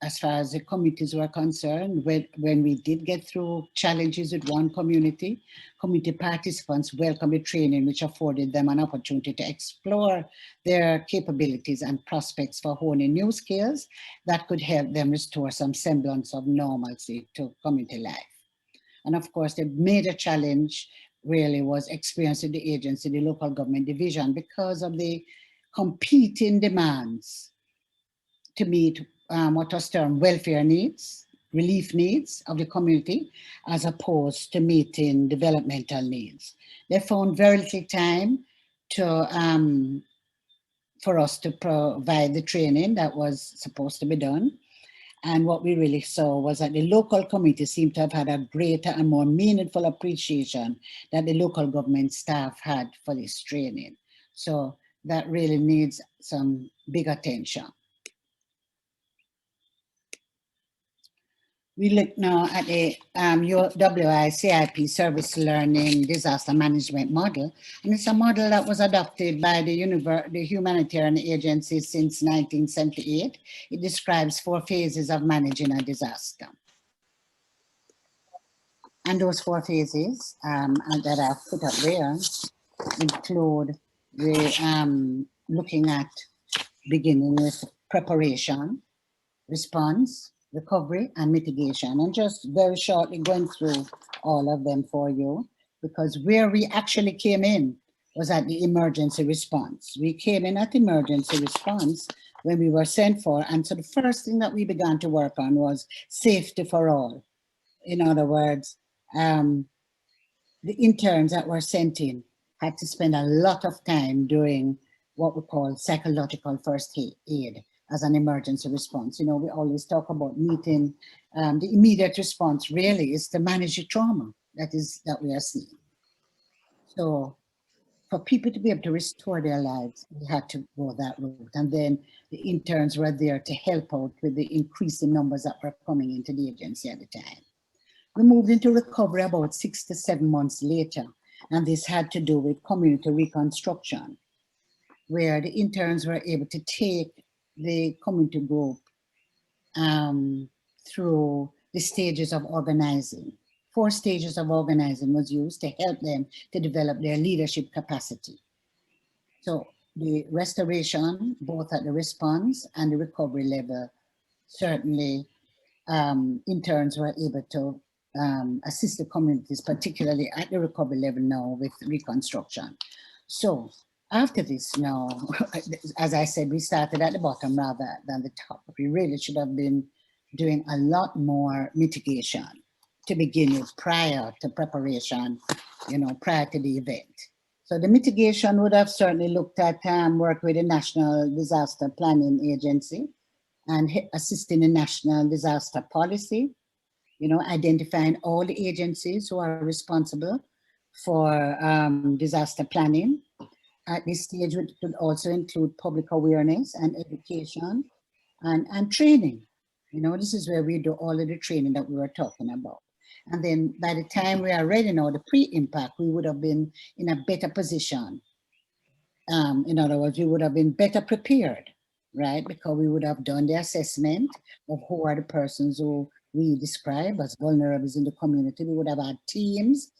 As far as the communities were concerned, when we did get through challenges with one community participants welcomed the training, which afforded them an opportunity to explore their capabilities and prospects for honing new skills that could help them restore some semblance of normalcy to community life. And of course, the major challenge really was experiencing the agency, the local government division, because of the competing demands to meet what was termed welfare needs, relief needs of the community, as opposed to meeting developmental needs. They found very little time to, for us to provide the training that was supposed to be done. And what we really saw was that the local community seemed to have had a greater and more meaningful appreciation that the local government staff had for this training. So that really needs some big attention. We look now at the UWI CIP service learning disaster management model, and it's a model that was adopted by the humanitarian agency since 1978. It describes 4 phases of managing a disaster. And those 4 phases that I've put up there include the looking at beginning with preparation, response, recovery, and mitigation. And just very shortly going through all of them for you, because where we actually came in was at the emergency response. We came in at emergency response when we were sent for. And so the first thing that we began to work on was safety for all. In other words, the interns that were sent in had to spend a lot of time doing what we call psychological first aid as an emergency response. You know, we always talk about meeting the immediate response really is to manage the trauma that we are seeing. So for people to be able to restore their lives, we had to go that route. And then the interns were there to help out with the increasing numbers that were coming into the agency at the time. We moved into recovery about 6 to 7 months later, and this had to do with community reconstruction, where the interns were able to take the community group through the stages of organizing. 4 stages of organizing was used to help them to develop their leadership capacity. So the restoration, both at the response and the recovery level, certainly interns were able to assist the communities, particularly at the recovery level now with reconstruction. So after this now, as I said, we started at the bottom rather than the top. We really should have been doing a lot more mitigation to begin with prior to preparation, you know, prior to the event. So the mitigation would have certainly looked at work with the National Disaster Planning Agency and assisting the National Disaster Policy, you know, identifying all the agencies who are responsible for disaster planning. At this stage, it could also include public awareness and education and training. You know, this is where we do all of the training that we were talking about. And then by the time we are ready now, the pre-impact, we would have been in a better position. In other words, we would have been better prepared, right? Because we would have done the assessment of who are the persons who we describe as vulnerables in the community. We would have had teams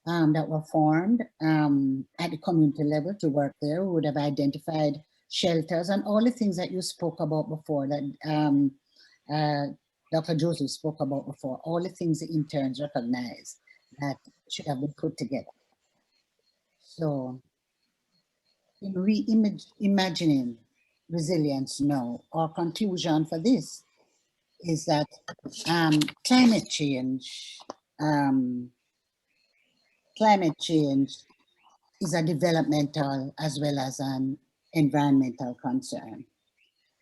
that were formed at the community level to work there. We would have identified shelters and all the things that you spoke about before, that Dr. Joseph spoke about before, all the things the interns recognize that should have been put together. So in reimagining resilience now, our conclusion for this is that climate change is a developmental as well as an environmental concern.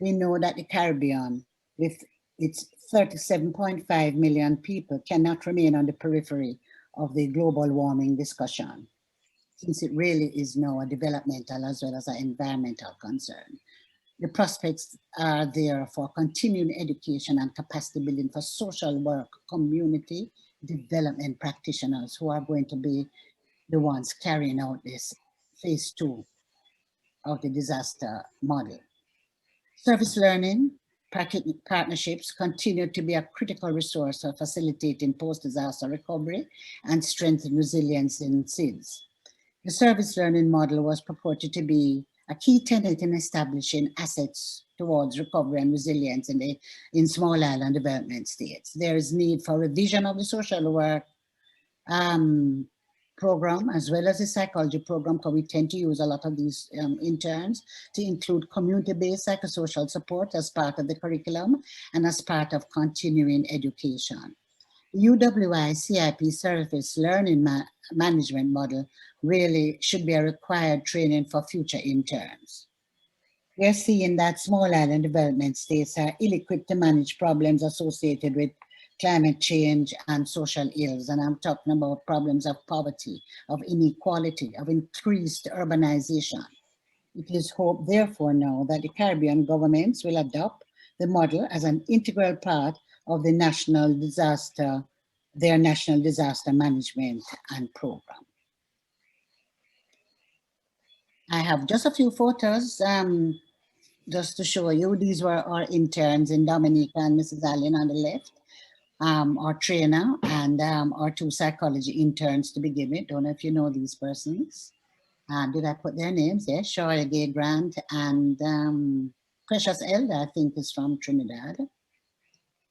We know that the Caribbean, with it's 37.5 million people cannot remain on the periphery of the global warming discussion, since it really is now a developmental as well as an environmental concern. The prospects are there for continuing education and capacity building for social work, community development practitioners who are going to be the ones carrying out this phase 2 of the disaster model. Service learning partnerships continue to be a critical resource for facilitating post-disaster recovery and strengthening resilience in SIDS. The service learning model was purported to be a key tenet in establishing assets towards recovery and resilience in small island development states. There is need for revision of the social work program as well as the psychology program, because we tend to use a lot of these interns to include community-based psychosocial support as part of the curriculum and as part of continuing education. UWI CIP service learning management model really should be a required training for future interns. We are seeing that small island development states are ill-equipped to manage problems associated with climate change and social ills. And I'm talking about problems of poverty, of inequality, of increased urbanization. It is hoped, therefore, now that the Caribbean governments will adopt the model as an integral part of the national disaster management and program. I have just a few photos just to show you. These were our interns in Dominica and Mrs. Allen on the left, our trainer and our 2 psychology interns to begin with. Don't know if you know these persons. Did I put their names? Yes, Shoya Gay Grant and Precious Elder, I think, is from Trinidad.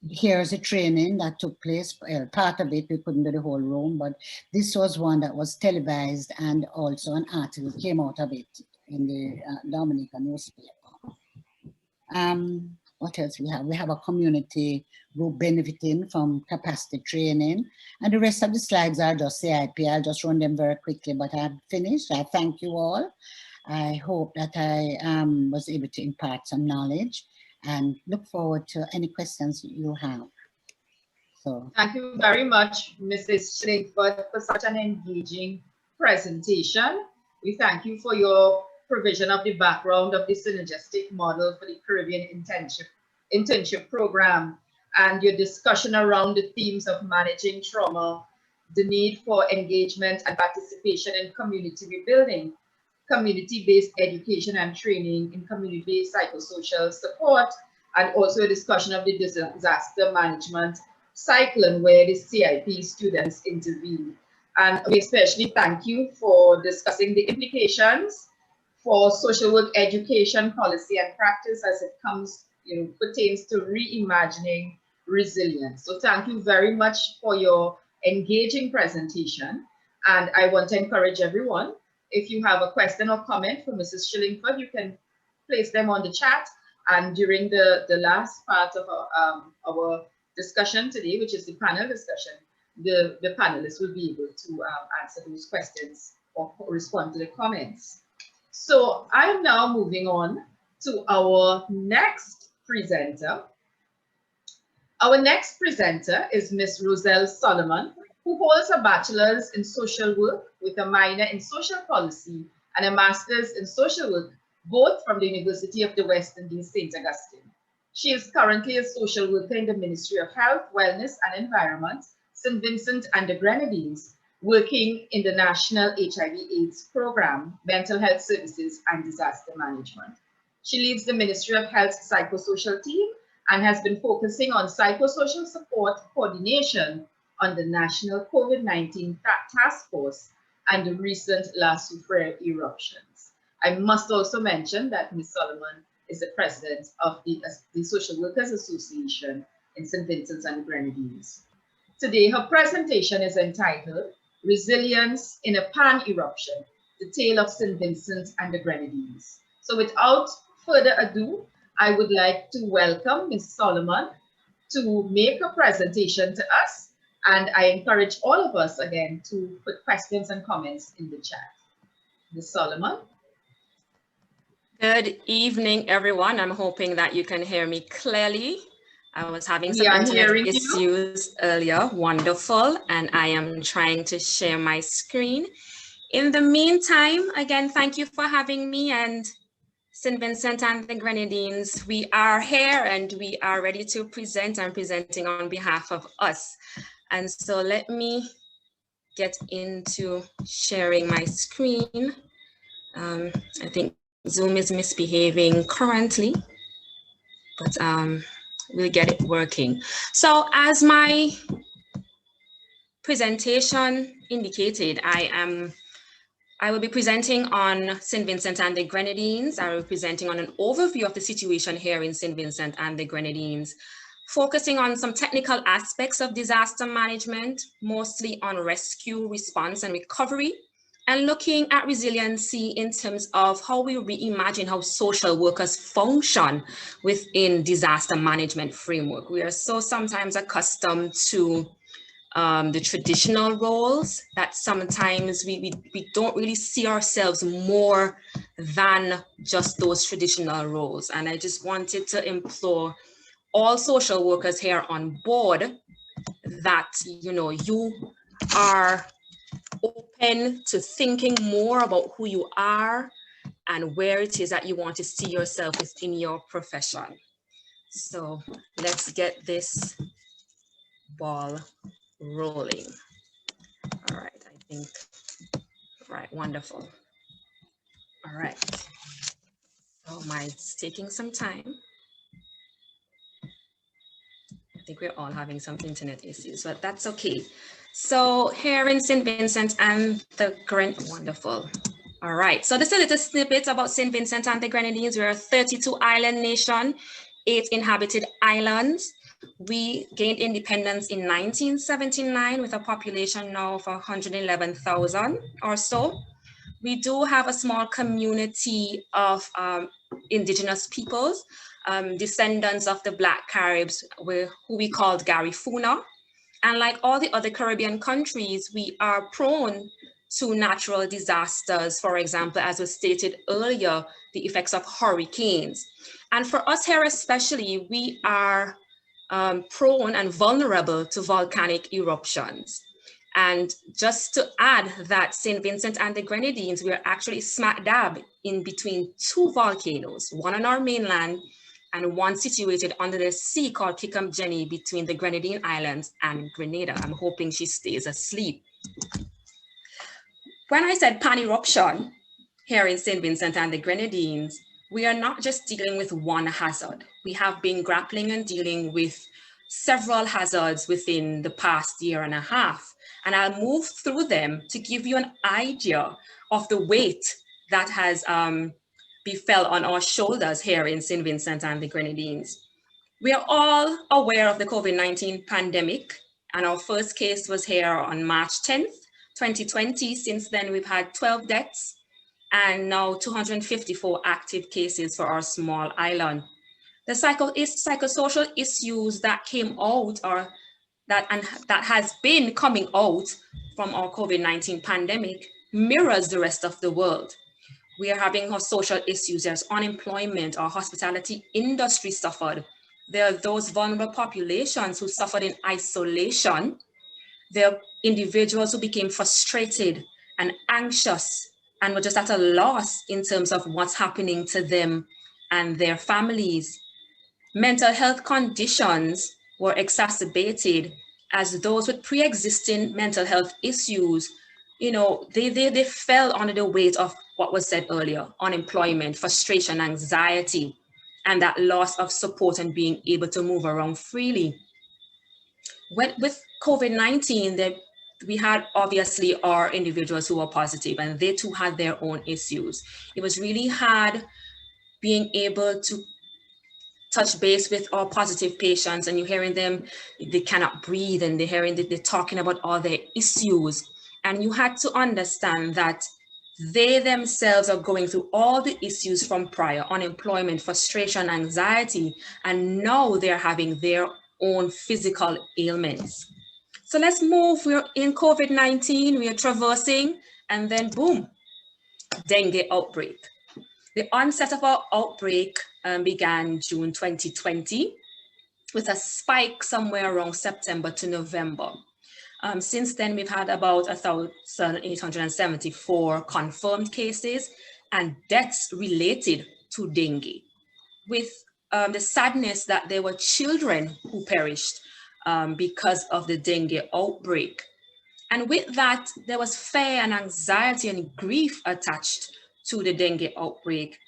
Here's a training that took place, part of it, we couldn't do the whole room, but this was one that was televised, and also an article came out of it in the Dominica newspaper. What else we have? We have a community group benefiting from capacity training, and the rest of the slides are just CIP. I'll just run them very quickly, but I've finished. I thank you all. I hope that I was able to impart some knowledge, and look forward to any questions you have. So thank you very much, Mrs. Schlinkford, for such an engaging presentation. We thank you for your provision of the background of the synergistic model for the Caribbean internship program, and your discussion around the themes of managing trauma, the need for engagement and participation in community rebuilding, community-based education and training in community-based psychosocial support, and also a discussion of the disaster management cyclone where the CIP students intervene. And we especially thank you for discussing the implications for social work education policy and practice as it comes, pertains to reimagining resilience. So thank you very much for your engaging presentation. And I want to encourage everyone, if you have a question or comment for Mrs. Schillingford, you can place them on the chat. And during the last part of our discussion today, which is the panel discussion, the panelists will be able to answer those questions or respond to the comments. So I am now moving on to our next presenter. Our next presenter is Ms. Roselle Solomon, who holds a bachelor's in social work with a minor in social policy and a master's in social work, both from the University of the West Indies, St. Augustine. She is currently a social worker in the Ministry of Health, Wellness and Environment, St. Vincent and the Grenadines, working in the National HIV/AIDS Program, Mental Health Services and Disaster Management. She leads the Ministry of Health's psychosocial team and has been focusing on psychosocial support coordination on the National COVID-19 Task Force and the recent Mt Souffriere eruptions. I must also mention that Ms. Solomon is the president of the Social Workers Association in St. Vincent and the Grenadines. Today, her presentation is entitled Resilience in a Pan-Eruption, the Tale of St. Vincent and the Grenadines. So without further ado, I would like to welcome Ms. Solomon to make a presentation to us. And I encourage all of us again to put questions and comments in the chat. Ms. Solomon. Good evening, everyone. I'm hoping that you can hear me clearly. I was having We some are internet hearing you. issues earlier. Wonderful. And I am trying to share my screen. In the meantime, again, thank you for having me, and St. Vincent and the Grenadines. We are here and we are ready to present. I'm presenting on behalf of us. And so let me get into sharing my screen. I think Zoom is misbehaving currently, but we'll get it working. So as my presentation indicated, I will be presenting on St. Vincent and the Grenadines. I will be presenting on an overview of the situation here in St. Vincent and the Grenadines, focusing on some technical aspects of disaster management, mostly on rescue, response, and recovery, and looking at resiliency in terms of how we reimagine how social workers function within disaster management framework. We are so sometimes accustomed to the traditional roles that sometimes we don't really see ourselves more than just those traditional roles. And I just wanted to implore all social workers here on board that, you know, you are open to thinking more about who you are and where it is that you want to see yourself within your profession. So let's get this ball rolling. All right, I think, right, wonderful. All right, so it's taking some time. I think we're all having some internet issues, but that's okay. So here in St. Vincent and the Grenadines, wonderful. All right, so this is a little snippet about St. Vincent and the Grenadines. We're a 32 island nation, 8 inhabited islands. We gained independence in 1979 with a population now of 111,000 or so. We do have a small community of indigenous peoples, descendants of the Black Caribs, who we called Garifuna. And like all the other Caribbean countries, we are prone to natural disasters. For example, as was stated earlier, the effects of hurricanes. And for us here especially, we are prone and vulnerable to volcanic eruptions. And just to add that St. Vincent and the Grenadines, we are actually smack dab in between 2 volcanoes, one on our mainland and one situated under the sea called Kickham Jenny between the Grenadine Islands and Grenada. I'm hoping she stays asleep. When I said pan eruption here in St. Vincent and the Grenadines, we are not just dealing with one hazard. We have been grappling and dealing with several hazards within the past year and a half. And I'll move through them to give you an idea of the weight that has befell on our shoulders here in St. Vincent and the Grenadines. We are all aware of the COVID-19 pandemic, and our first case was here on March 10th, 2020. Since then, we've had 12 deaths and now 254 active cases for our small island. The psychosocial issues that came out or that has been coming out from our COVID-19 pandemic mirrors the rest of the world. We are having our social issues. There's unemployment. Our hospitality industry suffered. There are those vulnerable populations who suffered in isolation. There are individuals who became frustrated and anxious and were just at a loss in terms of what's happening to them and their families. Mental health conditions were exacerbated as those with pre-existing mental health issues, you know, they fell under the weight of what was said earlier: unemployment, frustration, anxiety, and that loss of support and being able to move around freely. With COVID-19, we had obviously our individuals who were positive, and they too had their own issues. It was really hard being able to touch base with our positive patients, and you're hearing them, they cannot breathe, and they're talking about all their issues. And you had to understand that they themselves are going through all the issues from prior: unemployment, frustration, anxiety, and now they're having their own physical ailments. So let's move. We're in COVID-19, we are traversing, and then boom, dengue outbreak. The onset of our outbreak began June 2020. with a spike somewhere around September to November. Since then, we've had about 1,874 confirmed cases and deaths related to dengue, with the sadness that there were children who perished because of the dengue outbreak. And with that, there was fear and anxiety and grief attached to the dengue outbreak.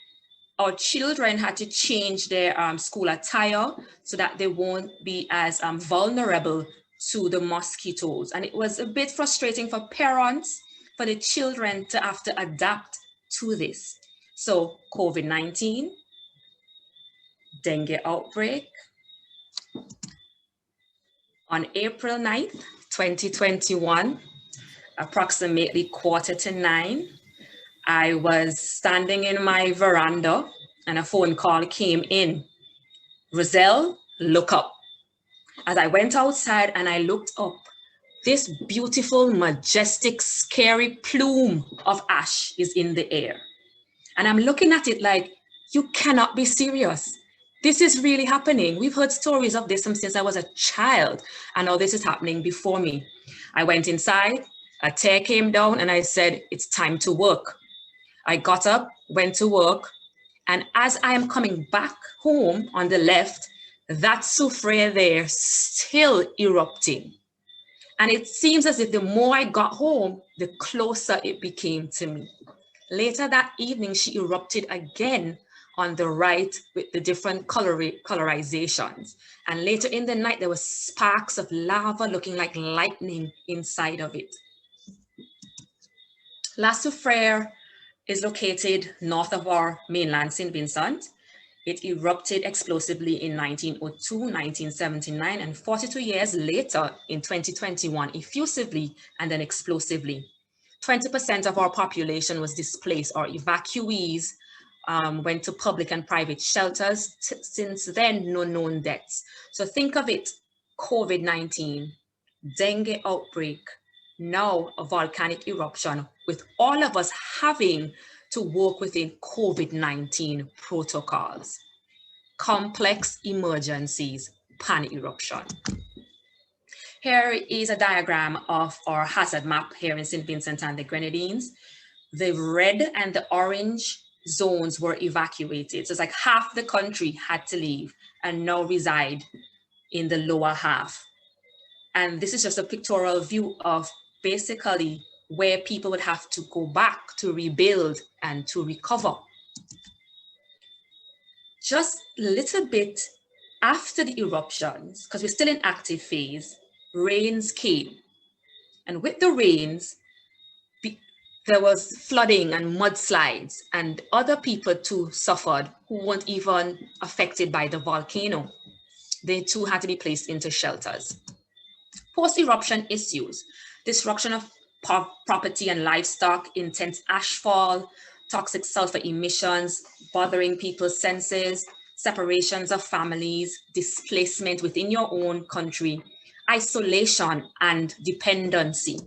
Our children had to change their school attire so that they won't be as vulnerable to the mosquitoes. And it was a bit frustrating for parents, for the children to have to adapt to this. So COVID-19, dengue outbreak. On April 9th, 2021, approximately 8:45, I was standing in my veranda and a phone call came in. Roselle, look up. As I went outside and I looked up, this beautiful, majestic, scary plume of ash is in the air. And I'm looking at it like, you cannot be serious. This is really happening. We've heard stories of this since I was a child, and now this is happening before me. I went inside, a tear came down, and I said, it's time to work. I got up, went to work, and as I am coming back home on the left, that Souffriere there still erupting. And it seems as if the more I got home, the closer it became to me. Later that evening, she erupted again on the right with the different colorizations. And later in the night, there were sparks of lava looking like lightning inside of it. La Souffriere is located north of our mainland St. Vincent. It erupted explosively in 1902, 1979, and 42 years later in 2021, effusively and then explosively. 20% of our population was displaced, or evacuees went to public and private shelters. Since then, no known deaths. So think of it, COVID-19, dengue outbreak, now a volcanic eruption, with all of us having to work within COVID-19 protocols. Complex emergencies, pan-eruption. Here is a diagram of our hazard map here in St. Vincent and the Grenadines. The red and the orange zones were evacuated. So it's like half the country had to leave and now reside in the lower half. And this is just a pictorial view of basically where people would have to go back to rebuild and to recover. Just a little bit after the eruptions, because we're still in active phase, rains came. And with the rains, there was flooding and mudslides, and other people too suffered who weren't even affected by the volcano. They too had to be placed into shelters. Post-eruption issues, destruction of property and livestock, intense ashfall, toxic sulfur emissions, bothering people's senses, separations of families, displacement within your own country, isolation and dependency.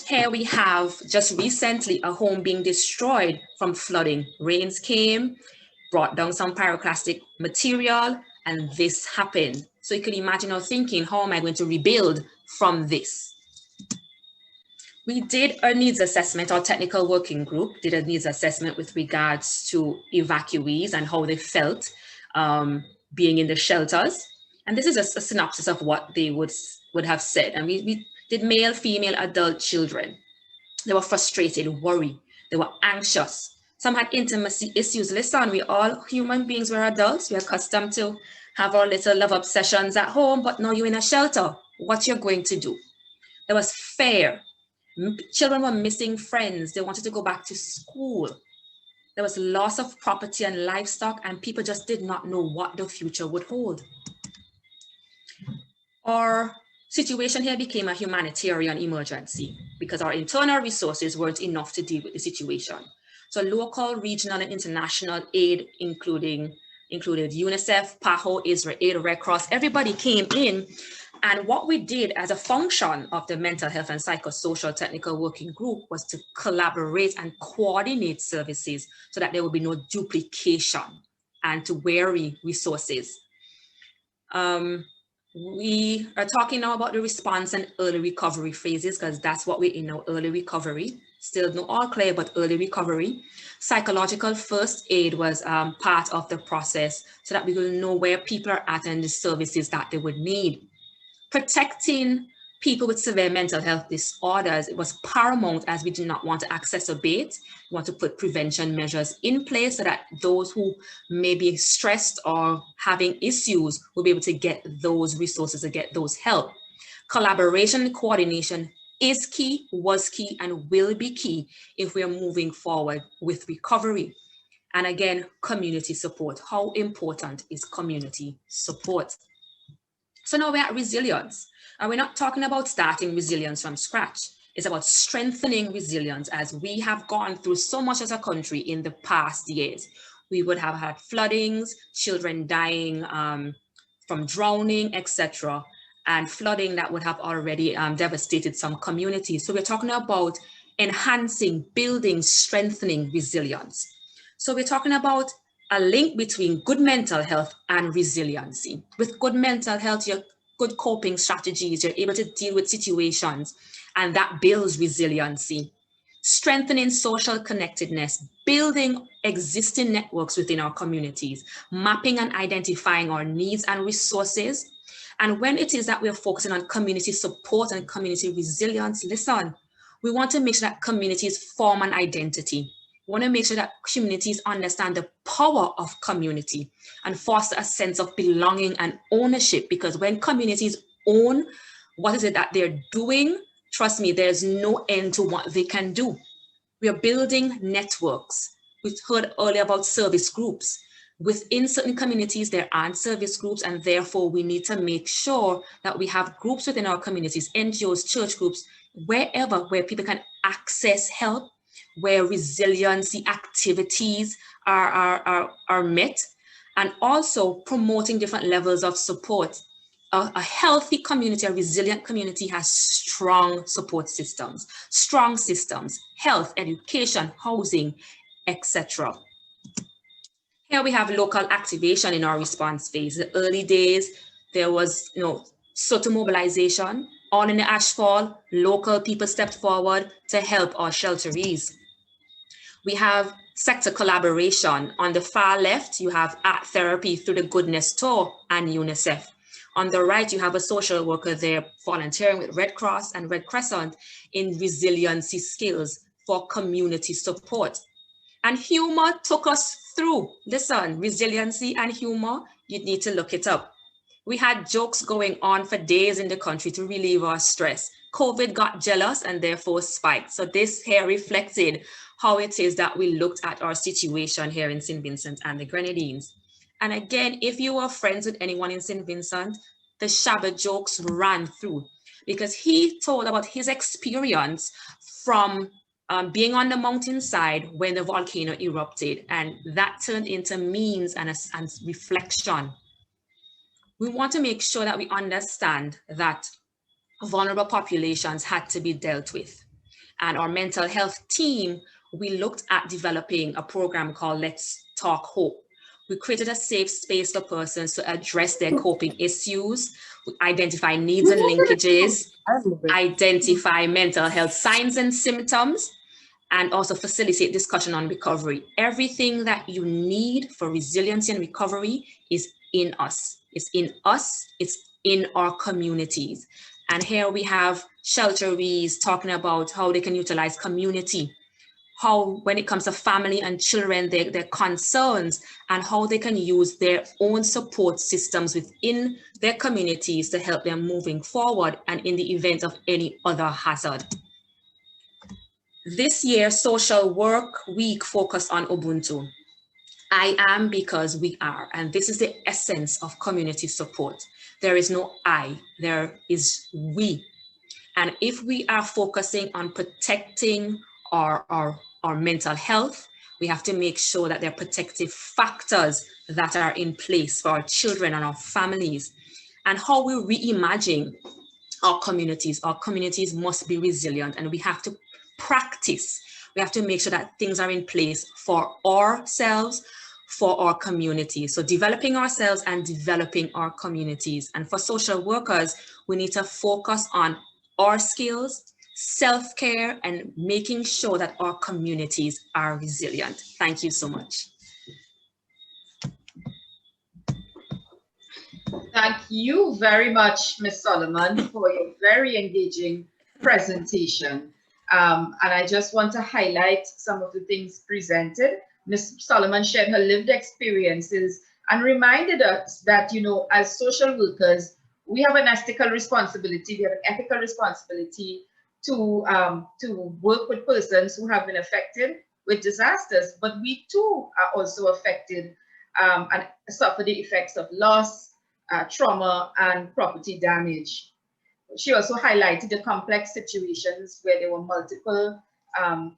Here we have just recently a home being destroyed from flooding. Rains came, brought down some pyroclastic material, and this happened. So you can imagine or thinking, how am I going to rebuild from this? We did a needs assessment. Our technical working group did a needs assessment with regards to evacuees and how they felt being in the shelters. And this is just a synopsis of what they would have said. And we did male, female, adult children. They were frustrated, worried. They were anxious. Some had intimacy issues. Listen, we all human beings, we're adults. We're accustomed to have our little love obsessions at home, but now you're in a shelter. What you're going to do? There was fear. Children were missing friends. They wanted to go back to school. There was loss of property and livestock, and people just did not know what the future would hold. Our situation here became a humanitarian emergency because our internal resources weren't enough to deal with the situation. So local, regional, and international aid, included UNICEF, PAHO, Israel Aid, Red Cross, everybody came in. And what we did as a function of the Mental Health and Psychosocial Technical Working Group was to collaborate and coordinate services so that there would be no duplication and to vary resources. We are talking now about the response and early recovery phases, because that's what we're in now, early recovery. Still no all clear, but early recovery. Psychological first aid was part of the process so that we will know where people are at and the services that they would need. Protecting people with severe mental health disorders, it was paramount, as we do not want to exacerbate. We want to put prevention measures in place so that those who may be stressed or having issues will be able to get those resources, to get those help. Collaboration and coordination is key, was key, and will be key if we are moving forward with recovery. And again, community support. How important is community support? So now we're at resilience. And we're not talking about starting resilience from scratch. It's about strengthening resilience, as we have gone through so much as a country in the past years. We would have had floodings, children dying from drowning, etc., and flooding that would have already devastated some communities. So we're talking about enhancing, building, strengthening resilience. So we're talking about a link between good mental health and resiliency. With good mental health, you're good coping strategies, you're able to deal with situations, and that builds resiliency. Strengthening social connectedness, building existing networks within our communities, mapping and identifying our needs and resources. And when it is that we're focusing on community support and community resilience, listen, we want to make sure that communities form an identity. We want to make sure that communities understand the power of community and foster a sense of belonging and ownership, because when communities own what is it that they're doing, trust me, there's no end to what they can do. We are building networks. We heard earlier about service groups. Within certain communities, there aren't service groups, and therefore we need to make sure that we have groups within our communities, NGOs, church groups, wherever, where people can access help, where resiliency activities are met, and also promoting different levels of support. A healthy community, a resilient community, has strong support systems, strong systems, health, education, housing, etc. Here we have local activation in our response phase. The early days, there was sort of mobilization. On in the ashfall, local people stepped forward to help our shelterees. We have sector collaboration. On the far left, you have art therapy through the Goodness Tour and UNICEF. On the right, you have a social worker there volunteering with Red Cross and Red Crescent in resiliency skills for community support. And humor took us through. Listen, resiliency and humor, you need to look it up. We had jokes going on for days in the country to relieve our stress. COVID got jealous and therefore spiked. So this here reflected how it is that we looked at our situation here in St. Vincent and the Grenadines. And again, if you were friends with anyone in St. Vincent, the Shabbat jokes ran through, because he told about his experience from being on the mountainside when the volcano erupted, and that turned into memes and reflection. We want to make sure that we understand that vulnerable populations had to be dealt with. And our mental health team, we looked at developing a program called Let's Talk Hope. We created a safe space for persons to address their coping issues, identify needs and linkages, identify mental health signs and symptoms, and also facilitate discussion on recovery. Everything that you need for resiliency and recovery is in us. It's in us, it's in our communities. And here we have shelterees talking about how they can utilize community, how when it comes to family and children, their concerns, and how they can use their own support systems within their communities to help them moving forward and in the event of any other hazard. This year, Social Work Week focused on Ubuntu. I am because we are, and this is the essence of community support. There is no I, there is we. And if we are focusing on protecting our mental health, we have to make sure that there are protective factors that are in place for our children and our families. And how we reimagine our communities must be resilient, and we have to practice. We have to make sure that things are in place for ourselves, for our communities. So developing ourselves and developing our communities. And for social workers, we need to focus on our skills, self-care, and making sure that our communities are resilient. Thank you so much. Thank you very much, Ms. Solomon, for your very engaging presentation. And I just want to highlight some of the things presented. Ms. Solomon shared her lived experiences and reminded us that, you know, as social workers, we have an ethical responsibility, we have an ethical responsibility to work with persons who have been affected with disasters, but we too are also affected and suffer the effects of loss, trauma, and property damage. She also highlighted the complex situations where there were multiple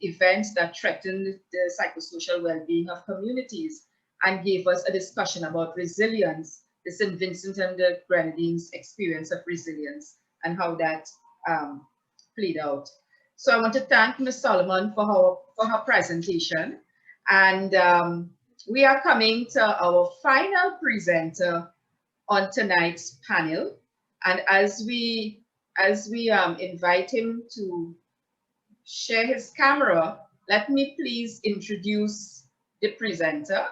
events that threatened the psychosocial well-being of communities and gave us a discussion about resilience, the St. Vincent and the Grenadines experience of resilience and how that played out. So I want to thank Ms. Solomon for her presentation. And we are coming to our final presenter on tonight's panel. And as we invite him to share his camera, let me please introduce the presenter.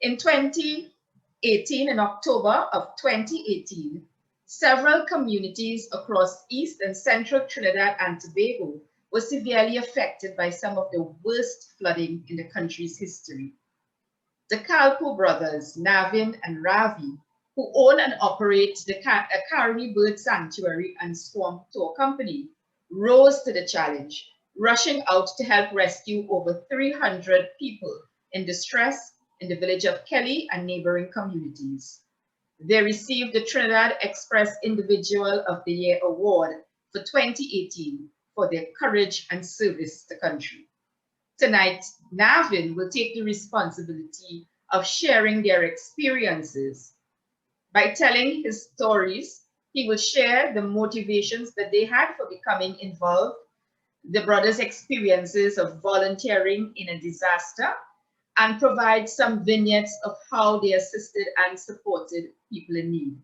In 2018, in October of 2018, several communities across East and Central Trinidad and Tobago were severely affected by some of the worst flooding in the country's history. The Kalpo brothers, Navin and Ravi, who own and operate the Caribbean Bird Sanctuary and Swamp Tour Company, rose to the challenge, rushing out to help rescue over 300 people in distress in the village of Kelly and neighboring communities. They received the Trinidad Express Individual of the Year Award for 2018 for their courage and service to country. Tonight, Navin will take the responsibility of sharing their experiences. By telling his stories, he will share the motivations that they had for becoming involved, the brothers' experiences of volunteering in a disaster, and provide some vignettes of how they assisted and supported people in need.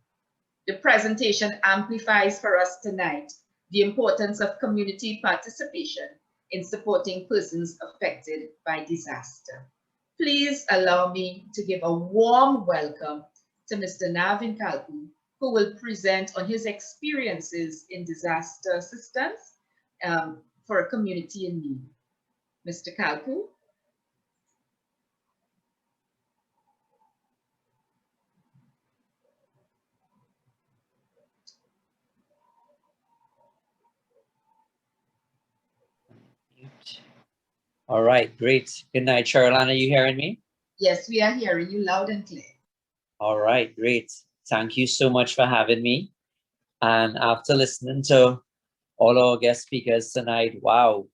The presentation amplifies for us tonight the importance of community participation in supporting persons affected by disaster. Please allow me to give a warm welcome to Mr. Navin Kalpo, who will present on his experiences in disaster assistance for a community in need. Mr. Kalpo. All right, great. Good night, Caroline. Are you hearing me? Yes, we are hearing you loud and clear. All right, great. Thank you so much for having me. And after listening to all our guest speakers tonight, wow,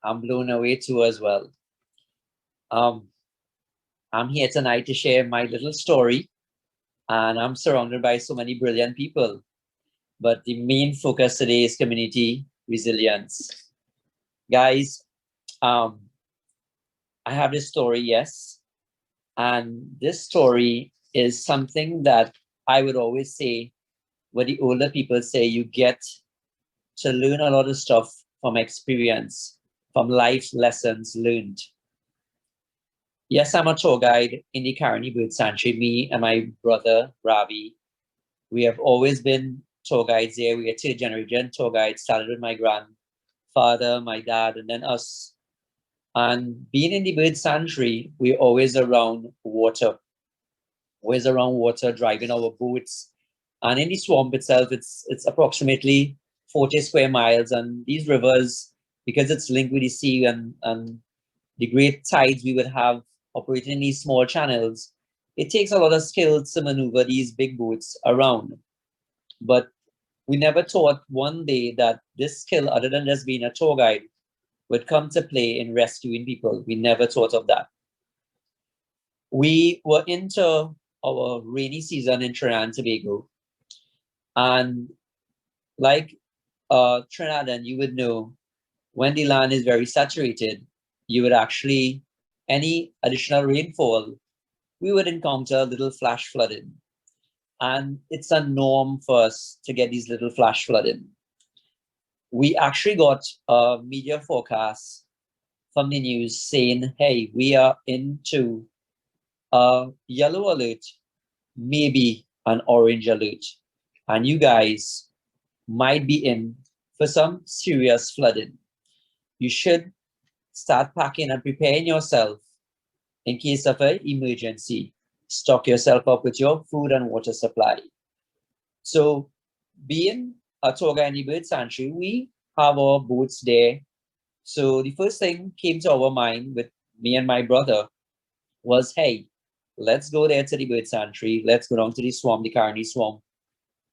I'm blown away too as well. I'm here tonight to share my little story, and I'm surrounded by so many brilliant people. But the main focus today is community resilience. Guys, I have this story, yes. And this story is something that I would always say, what the older people say, you get to learn a lot of stuff from experience, from life lessons learned. Yes, I'm a tour guide in the Caribbean Bird Sanctuary. Me and my brother, Ravi, we have always been tour guides there. We are third generation tour guides, started with my grandfather, my dad, and then us. And being in the bird sanctuary, we're always around water, driving our boats. And in the swamp itself, it's approximately 40 square miles. And these rivers, because it's linked with the sea and the great tides we would have operating in these small channels, it takes a lot of skills to maneuver these big boats around. But we never thought one day that this skill, other than just being a tour guide, would come to play in rescuing people. We never thought of that. We were into our rainy season in Trinidad and Tobago. And like Trinidad, and you would know, when the land is very saturated, you would actually any additional rainfall, we would encounter a little flash flooding. And it's a norm for us to get these little flash flooding. We actually got a media forecast from the news saying, hey, we are into a yellow alert, maybe an orange alert. And you guys might be in for some serious flooding. You should start packing and preparing yourself in case of an emergency. Stock yourself up with your food and water supply. So being a tour guide in the bird sanctuary, we have our boats there. So the first thing came to our mind with me and my brother was, hey, let's go there to the bird sanctuary. Let's go down to the swamp, the Caribbean swamp,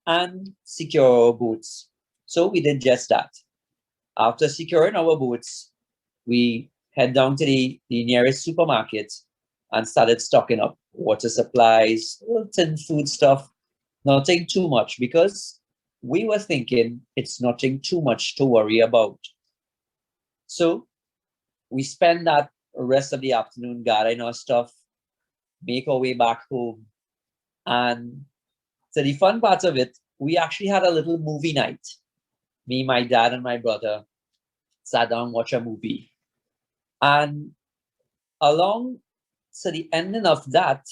and secure our boats. So we did just that. After securing our boats, we head down to the nearest supermarket and started stocking up water supplies, tin food stuff, nothing too much, because we were thinking it's nothing too much to worry about. So we spend that rest of the afternoon gathering our stuff, make our way back home. And so the fun part of it, we actually had a little movie night. Me, my dad, and my brother sat down and watched a movie. And along to the ending of that,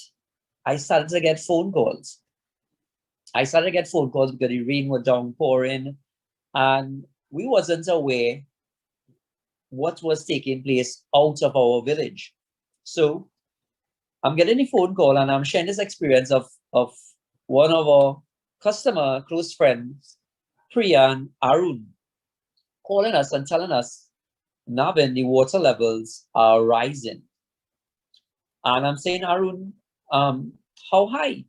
I started to get phone calls. I started to get phone calls because the rain was downpouring, and we wasn't aware what was taking place out of our village. So I'm getting a phone call and I'm sharing this experience of one of our customer, close friends, Priya and Arun, calling us and telling us, Navin, the water levels are rising. And I'm saying, Arun, how high?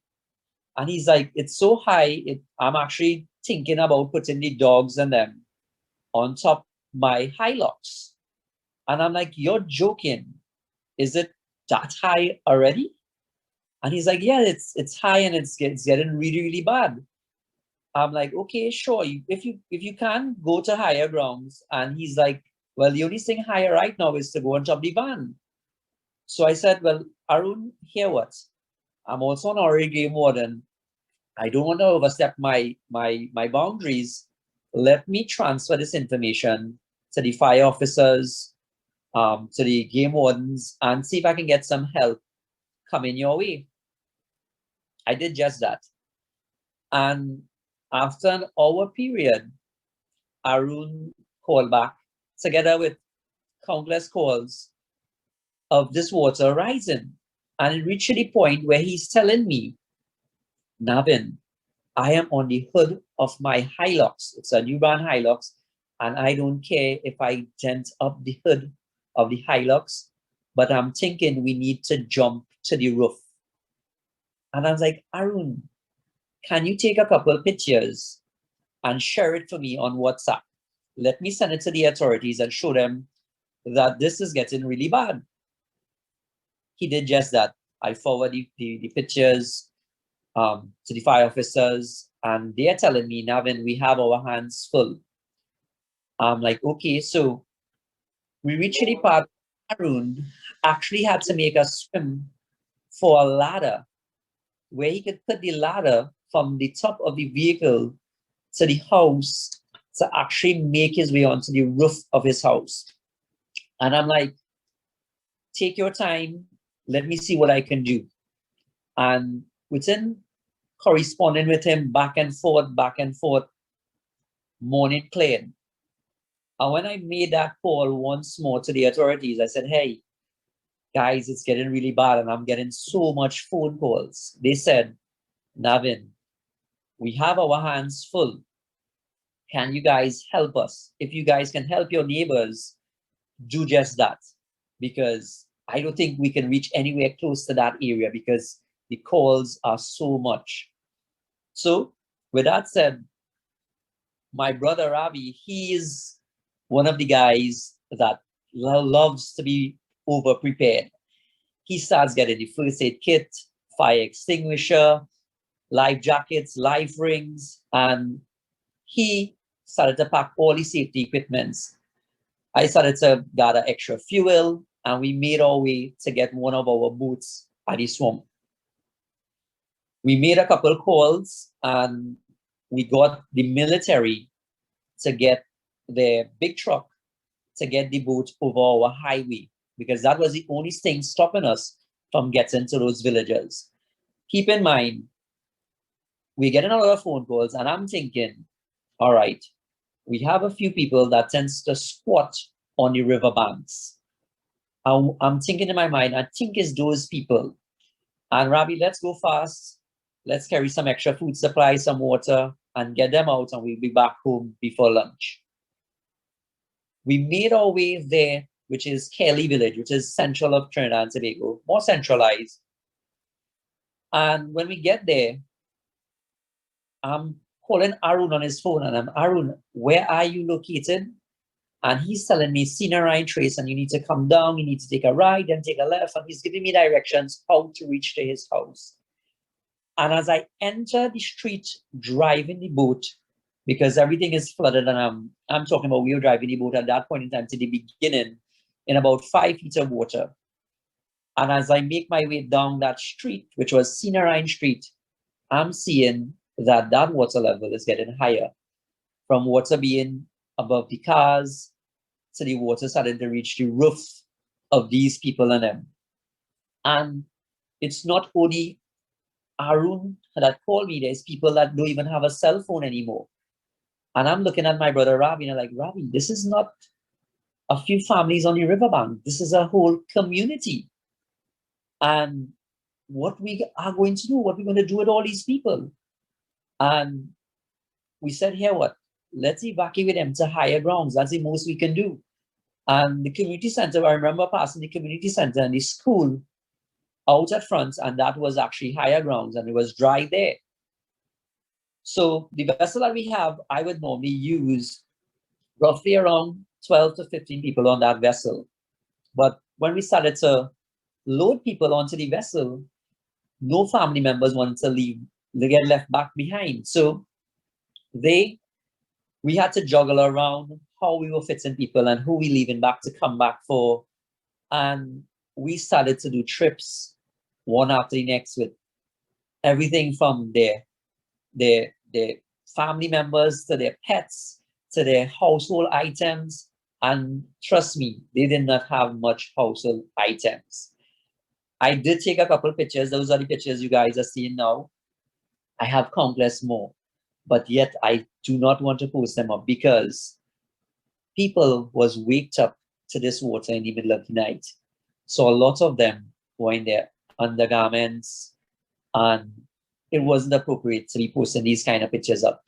And he's like, it's so high, I'm actually thinking about putting the dogs and them on top my hylocks. And I'm like, you're joking. Is it that high already? And he's like, yeah, it's high and it's getting really, really bad. I'm like, okay, sure. If you can go to higher grounds. And he's like, well, the only thing higher right now is to go on top of the van. So I said, well, Arun, hear what? I'm also an honorary game warden. I don't want to overstep my boundaries. Let me transfer this information to the fire officers, to the game wardens, and see if I can get some help coming your way. I did just that. And after an hour period, Arun called back together with countless calls of this water rising. And it reached the point where he's telling me, Navin, I am on the hood of my Hilux. It's a new brand Hilux. And I don't care if I dent up the hood of the Hilux, but I'm thinking we need to jump to the roof. And I was like, Arun, can you take a couple of pictures and share it for me on WhatsApp? Let me send it to the authorities and show them that this is getting really bad. He did just that. I forwarded the pictures to the fire officers, and they're telling me, Navin, we have our hands full. I'm like, okay, so we reached the part Arun actually had to make us swim for a ladder where he could put the ladder from the top of the vehicle to the house to actually make his way onto the roof of his house. And I'm like, take your time. Let me see what I can do. And within corresponding with him back and forth, morning cleared. And when I made that call once more to the authorities, I said, hey, guys, it's getting really bad and I'm getting so much phone calls. They said, Navin, we have our hands full. Can you guys help us? If you guys can help your neighbors, do just that. Because I don't think we can reach anywhere close to that area because the calls are so much. So with that said, my brother Ravi, he is one of the guys that loves to be over prepared. He starts getting the first aid kit, fire extinguisher, life jackets, life rings, and he started to pack all the safety equipments. I started to gather extra fuel, and we made our way to get one of our boats at the swamp. We made a couple calls and we got the military to get the big truck to get the boat over our highway, because that was the only thing stopping us from getting to those villages. Keep in mind, we're getting a lot of phone calls, and I'm thinking, all right, we have a few people that tends to squat on the riverbanks. I'm thinking in my mind, I think it's those people. And Rabbi, let's go fast. Let's carry some extra food supply, some water, and get them out, and we'll be back home before lunch. We made our way there, which is Kelly Village, which is central of Trinidad and Tobago, more centralized. And when we get there, I'm calling Arun on his phone, and I'm, Arun, where are you located? And he's telling me, Scenery Trace, and you need to come down, you need to take a right and take a left, and he's giving me directions how to reach to his house. And as I enter the street driving the boat, because everything is flooded, and I'm talking about we were driving the boat at that point in time to the beginning in about 5 feet of water. And as I make my way down that street, which was Scenery Street, I'm seeing that that water level is getting higher, from water being above the cars to the water starting to reach the roof of these people and them. And it's not only Arun that called me, there's people that don't even have a cell phone anymore. And I'm looking at my brother Ravi, and I'm like, Ravi, this is not a few families on the riverbank. This is a whole community. And what we are going to do, what we're going to do with all these people. And we said, here, what? Let's evacuate them to higher grounds. That's the most we can do. And the community center, I remember passing the community center and the school out at front, and that was actually higher grounds, and it was dry there. So the vessel that we have, I would normally use roughly around 12 to 15 people on that vessel. But when we started to load people onto the vessel, no family members wanted to leave, they get left back behind. So we had to juggle around how we were fitting people and who we leaving back to come back for. And we started to do trips one after the next with everything from their family members to their pets to their household items. And trust me, they did not have much household items. I did take a couple of pictures. Those are the pictures you guys are seeing now. I have countless more, but yet I do not want to post them up because people was waked up to this water in the middle of the night. So a lot of them were in their undergarments, and it wasn't appropriate to be posting these kind of pictures up.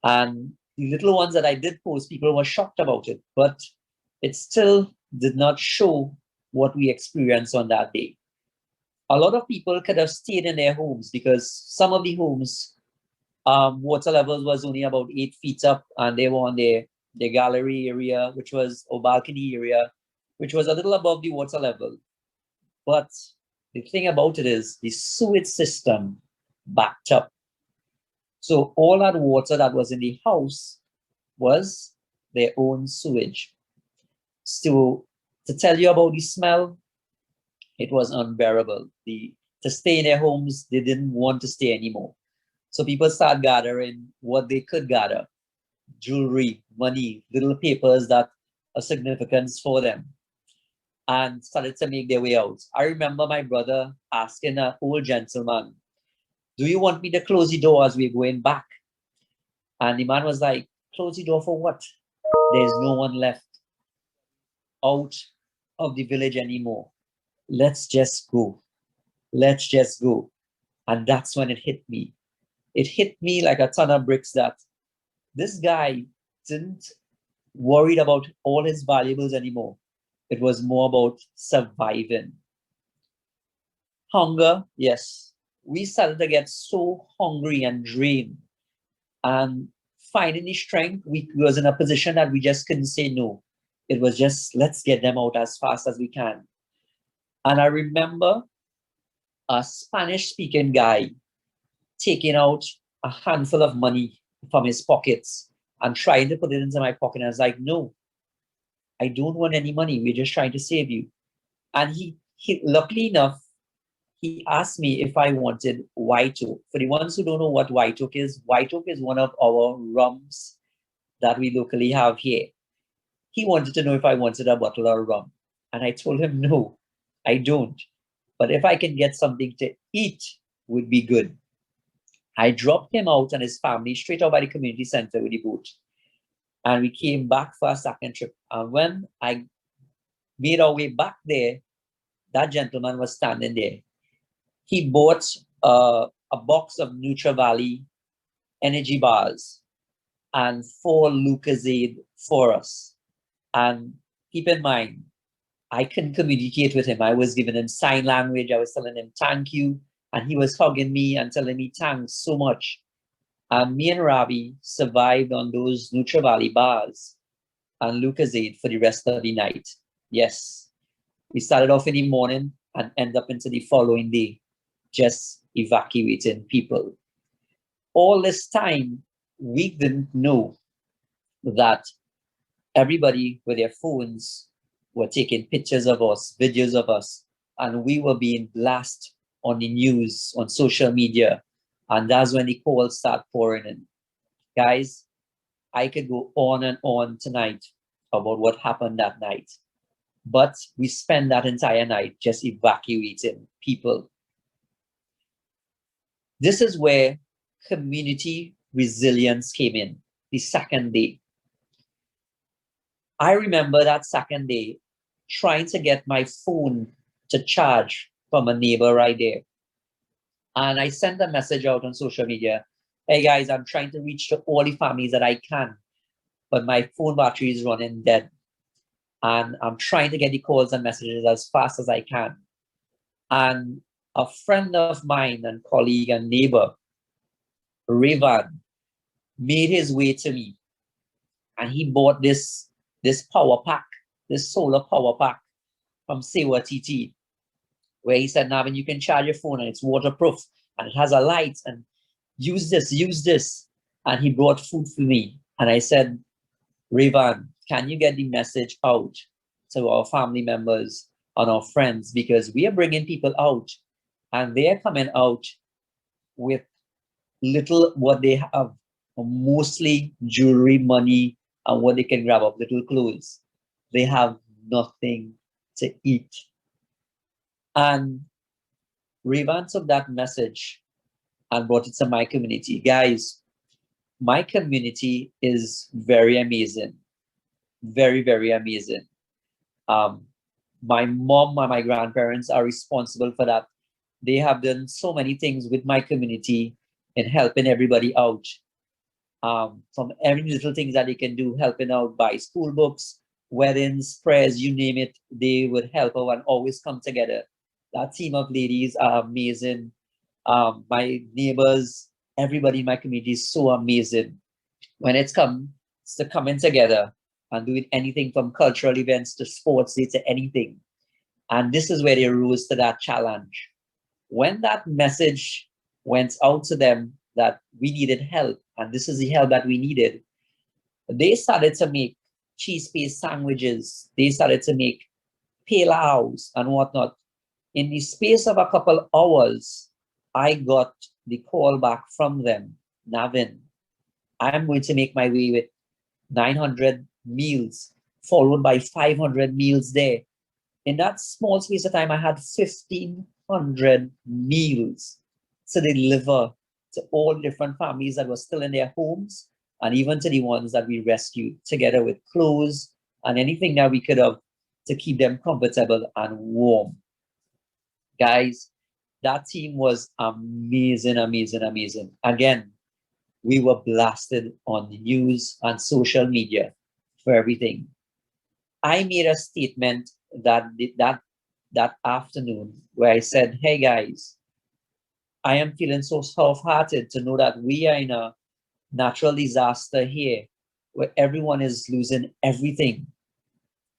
And the little ones that I did post, people were shocked about it, but it still did not show what we experienced on that day. A lot of people could have stayed in their homes because some of the homes, water levels was only about 8 feet up, and they were on their gallery area, which was, or balcony area, which was a little above the water level. But the thing about it is the sewage system backed up. So all that water that was in the house was their own sewage. So to tell you about the smell, it was unbearable. To stay in their homes, they didn't want to stay anymore. So people started gathering what they could gather: jewelry, money, little papers that are significance for them, and started to make their way out. I remember my brother asking an old gentleman, do you want me to close the door as we're going back? And the man was like, close the door for what? There's no one left out of the village anymore. Let's just go. Let's just go. And that's when it hit me. It hit me like a ton of bricks that this guy didn't worry about all his valuables anymore. It was more about surviving. Hunger, yes. We started to get so hungry and drained. And finding the strength, we was in a position that we just couldn't say no. It was just, let's get them out as fast as we can. And I remember a Spanish-speaking guy taking out a handful of money from his pockets and trying to put it into my pocket. And I was like, no, I don't want any money. We're just trying to save you. And he luckily enough, he asked me if I wanted white oak. For the ones who don't know what white oak is one of our rums that we locally have here. He wanted to know if I wanted a bottle of rum. And I told him, no, I don't. But if I can get something to eat, would be good. I dropped him out and his family straight out by the community center with the boat. And we came back for a second trip. And when I made our way back there, that gentleman was standing there. He bought a box of Valley energy bars and 4 Lucozade for us. And keep in mind, I couldn't communicate with him. I was giving him sign language. I was telling him thank you. And he was hugging me and telling me thanks so much. And me and Ravi survived on those Valley bars and Lucozade for the rest of the night. Yes, we started off in the morning and end up into the following day, just evacuating people. All this time, we didn't know that everybody with their phones were taking pictures of us, videos of us, and we were being blasted on the news, on social media. And that's when the calls start pouring in. Guys, I could go on and on tonight about what happened that night. But we spent that entire night just evacuating people. This is where community resilience came in, the second day. I remember that second day trying to get my phone to charge from a neighbor right there. And I sent a message out on social media. Hey guys, I'm trying to reach to all the families that I can, but my phone battery is running dead. And I'm trying to get the calls and messages as fast as I can. And a friend of mine and colleague and neighbor, Revan, made his way to me. And he bought this power pack, this solar power pack from Sewa TT, where he said, Navin, you can charge your phone and it's waterproof and it has a light and use this. And he brought food for me. And I said, Revan, can you get the message out to our family members and our friends? Because we are bringing people out and they're coming out with little what they have, mostly jewelry, money, and what they can grab up, little clothes. They have nothing to eat. And Revan took that message and brought it to my community. Guys, my community is very amazing. Very, very amazing. My mom and my grandparents are responsible for that. They have done so many things with my community in helping everybody out. From every little things that they can do, helping out, buy school books, weddings, prayers, you name it, they would help out and always come together. That team of ladies are amazing. My neighbors, everybody in my community is so amazing. When it's come to coming together and doing anything from cultural events to sports day to anything. And this is where they rose to that challenge. When that message went out to them that we needed help, and this is the help that we needed, they started to make cheese-based sandwiches. They started to make pilaus and whatnot. In the space of a couple hours, I got the call back from them, Navin, I'm going to make my way with 900 meals, followed by 500 meals there. In that small space of time, I had 1,500 meals to deliver to all different families that were still in their homes, and even to the ones that we rescued, together with clothes and anything that we could have to keep them comfortable and warm. Guys, that team was amazing, amazing, amazing. Again, we were blasted on the news and social media for everything. I made a statement that afternoon where I said, hey guys, I am feeling so soft-hearted to know that we are in a natural disaster here where everyone is losing everything.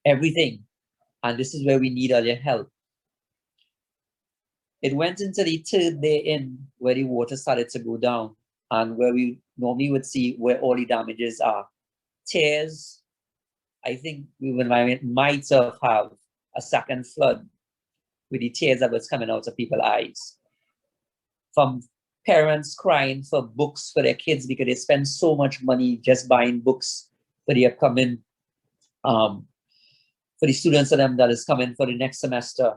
And this is where we need all your help. It went into the third day in where the water started to go down and where we normally would see where all the damages are. Tears, I think we might have a second flood with the tears that was coming out of people's eyes. From parents crying for books for their kids because they spend so much money just buying books for the upcoming, for the students of them that is coming for the next semester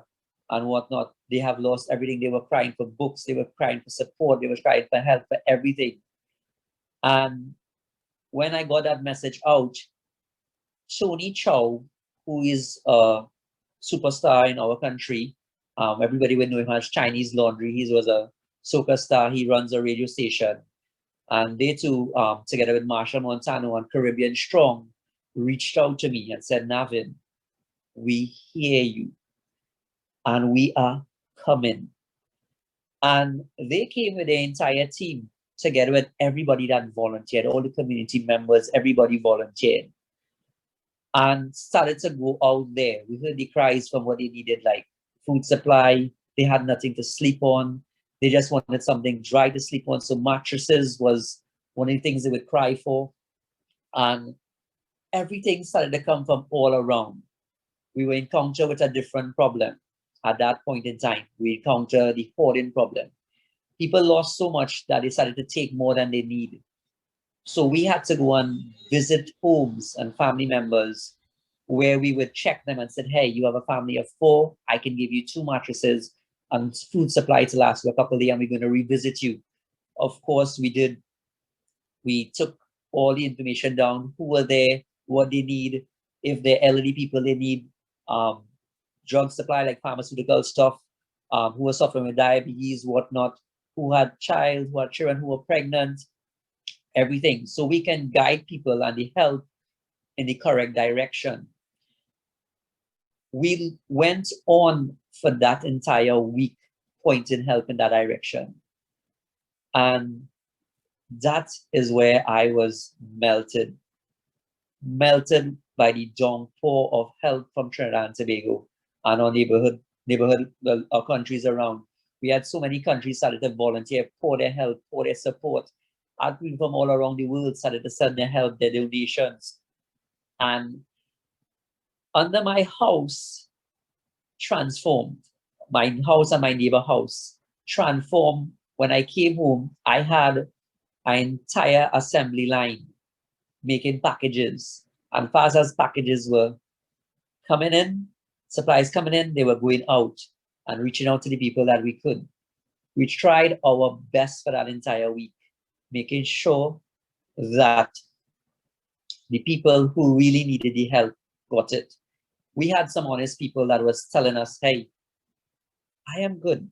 and whatnot. They have lost everything. They were crying for books. They were crying for support. They were crying for help, for everything. And when I got that message out, Tony Chow, who is a superstar in our country, everybody would know him as Chinese Laundry. He was a soca star. He runs a radio station. And they too, together with Marsha Montano and Caribbean Strong, reached out to me and said, Navin, we hear you and we are coming. And they came with their entire team, together with everybody that volunteered, all the community members, everybody volunteered, and started to go out there. We heard the cries from what they needed, like food supply. They had nothing to sleep on. They just wanted something dry to sleep on. So mattresses was one of the things they would cry for. And everything started to come from all around. We were encountered with a different problem at that point in time. We encountered the hoarding problem. People lost so much that they started to take more than they need. So we had to go and visit homes and family members where we would check them and said, hey, you have a family of 4, I can give you 2 mattresses and food supply to last for a couple of days, and we're going to revisit you. Of course, we did. We took all the information down, who were there, what they need, if they're elderly people, they need drug supply like pharmaceutical stuff, who are suffering with diabetes, whatnot, who had child, who had children who were pregnant, everything. So we can guide people and the help in the correct direction. We went on for that entire week, pointing help in that direction. And that is where I was melted by the downpour of help from Trinidad and Tobago and our neighborhood, our countries around. We had so many countries started to volunteer, pour their help, pour their support. And people from all around the world started to send their help, their donations. And under my house transformed, my house and my neighbor house transformed. When I came home, I had an entire assembly line making packages. And fast as packages were coming in, supplies coming in, they were going out and reaching out to the people that we could. We tried our best for that entire week, making sure that the people who really needed the help got it. We had some honest people that was telling us, hey, I am good.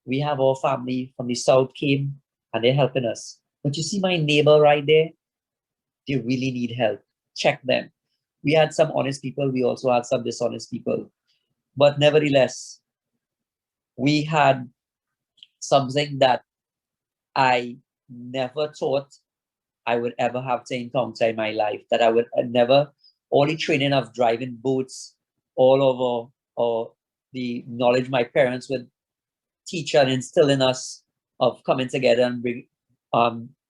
We have our family from the south came and they're helping us. But you see my neighbor right there? They really need help. Check them. We had some honest people. We also had some dishonest people. But nevertheless, we had something that I never thought I would ever have to encounter in my life, that I would never, all the training of driving boats all over, or the knowledge my parents would teach and instill in us of coming together and bring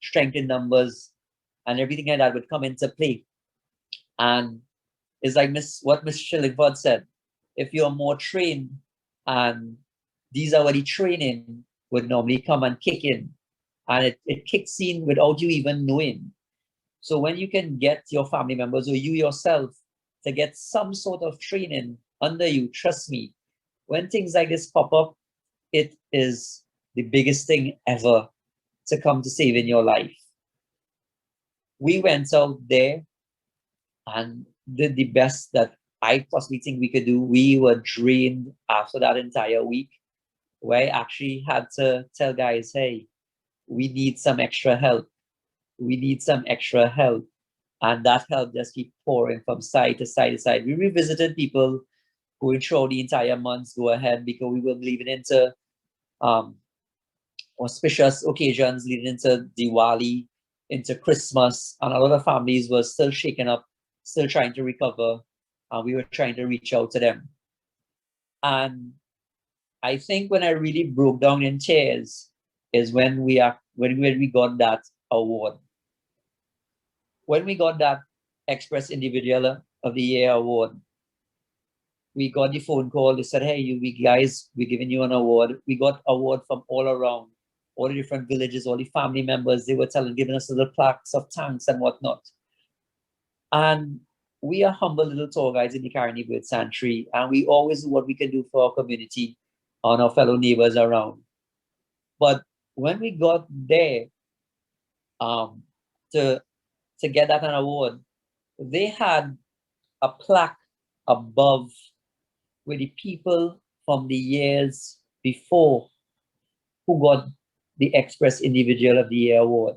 strength in numbers and everything like that would come into play. And it's like what Miss Shillingford said, if you're more trained, and these are where the training would normally come and kick in, and it kicks in without you even knowing. So when you can get your family members or you yourself to get some sort of training under you, trust me, when things like this pop up, it is the biggest thing ever to come to save in your life. We went out there and did the best that I possibly think we could do. We were drained after that entire week, where I actually had to tell guys, hey, we need some extra help. We need some extra help. And that help just keep pouring from side to side to side. We revisited people going through the entire months go ahead, because we were leading into auspicious occasions, leading into Diwali, into Christmas, and a lot of families were still shaken up, still trying to recover, and we were trying to reach out to them. And I think when I really broke down in tears is when we got that award. When we got that Express Individual of the Year award, we got the phone call. They said, hey, we guys, we're giving you an award. We got award from all around, all the different villages, all the family members. They were giving us little plaques of tanks and whatnot. And we are humble little tour guides in the Caribbean Bird Sanctuary, and we always do what we can do for our community and our fellow neighbors around. But when we got there to get that an award, they had a plaque above with the people from the years before who got the Express Individual of the Year award.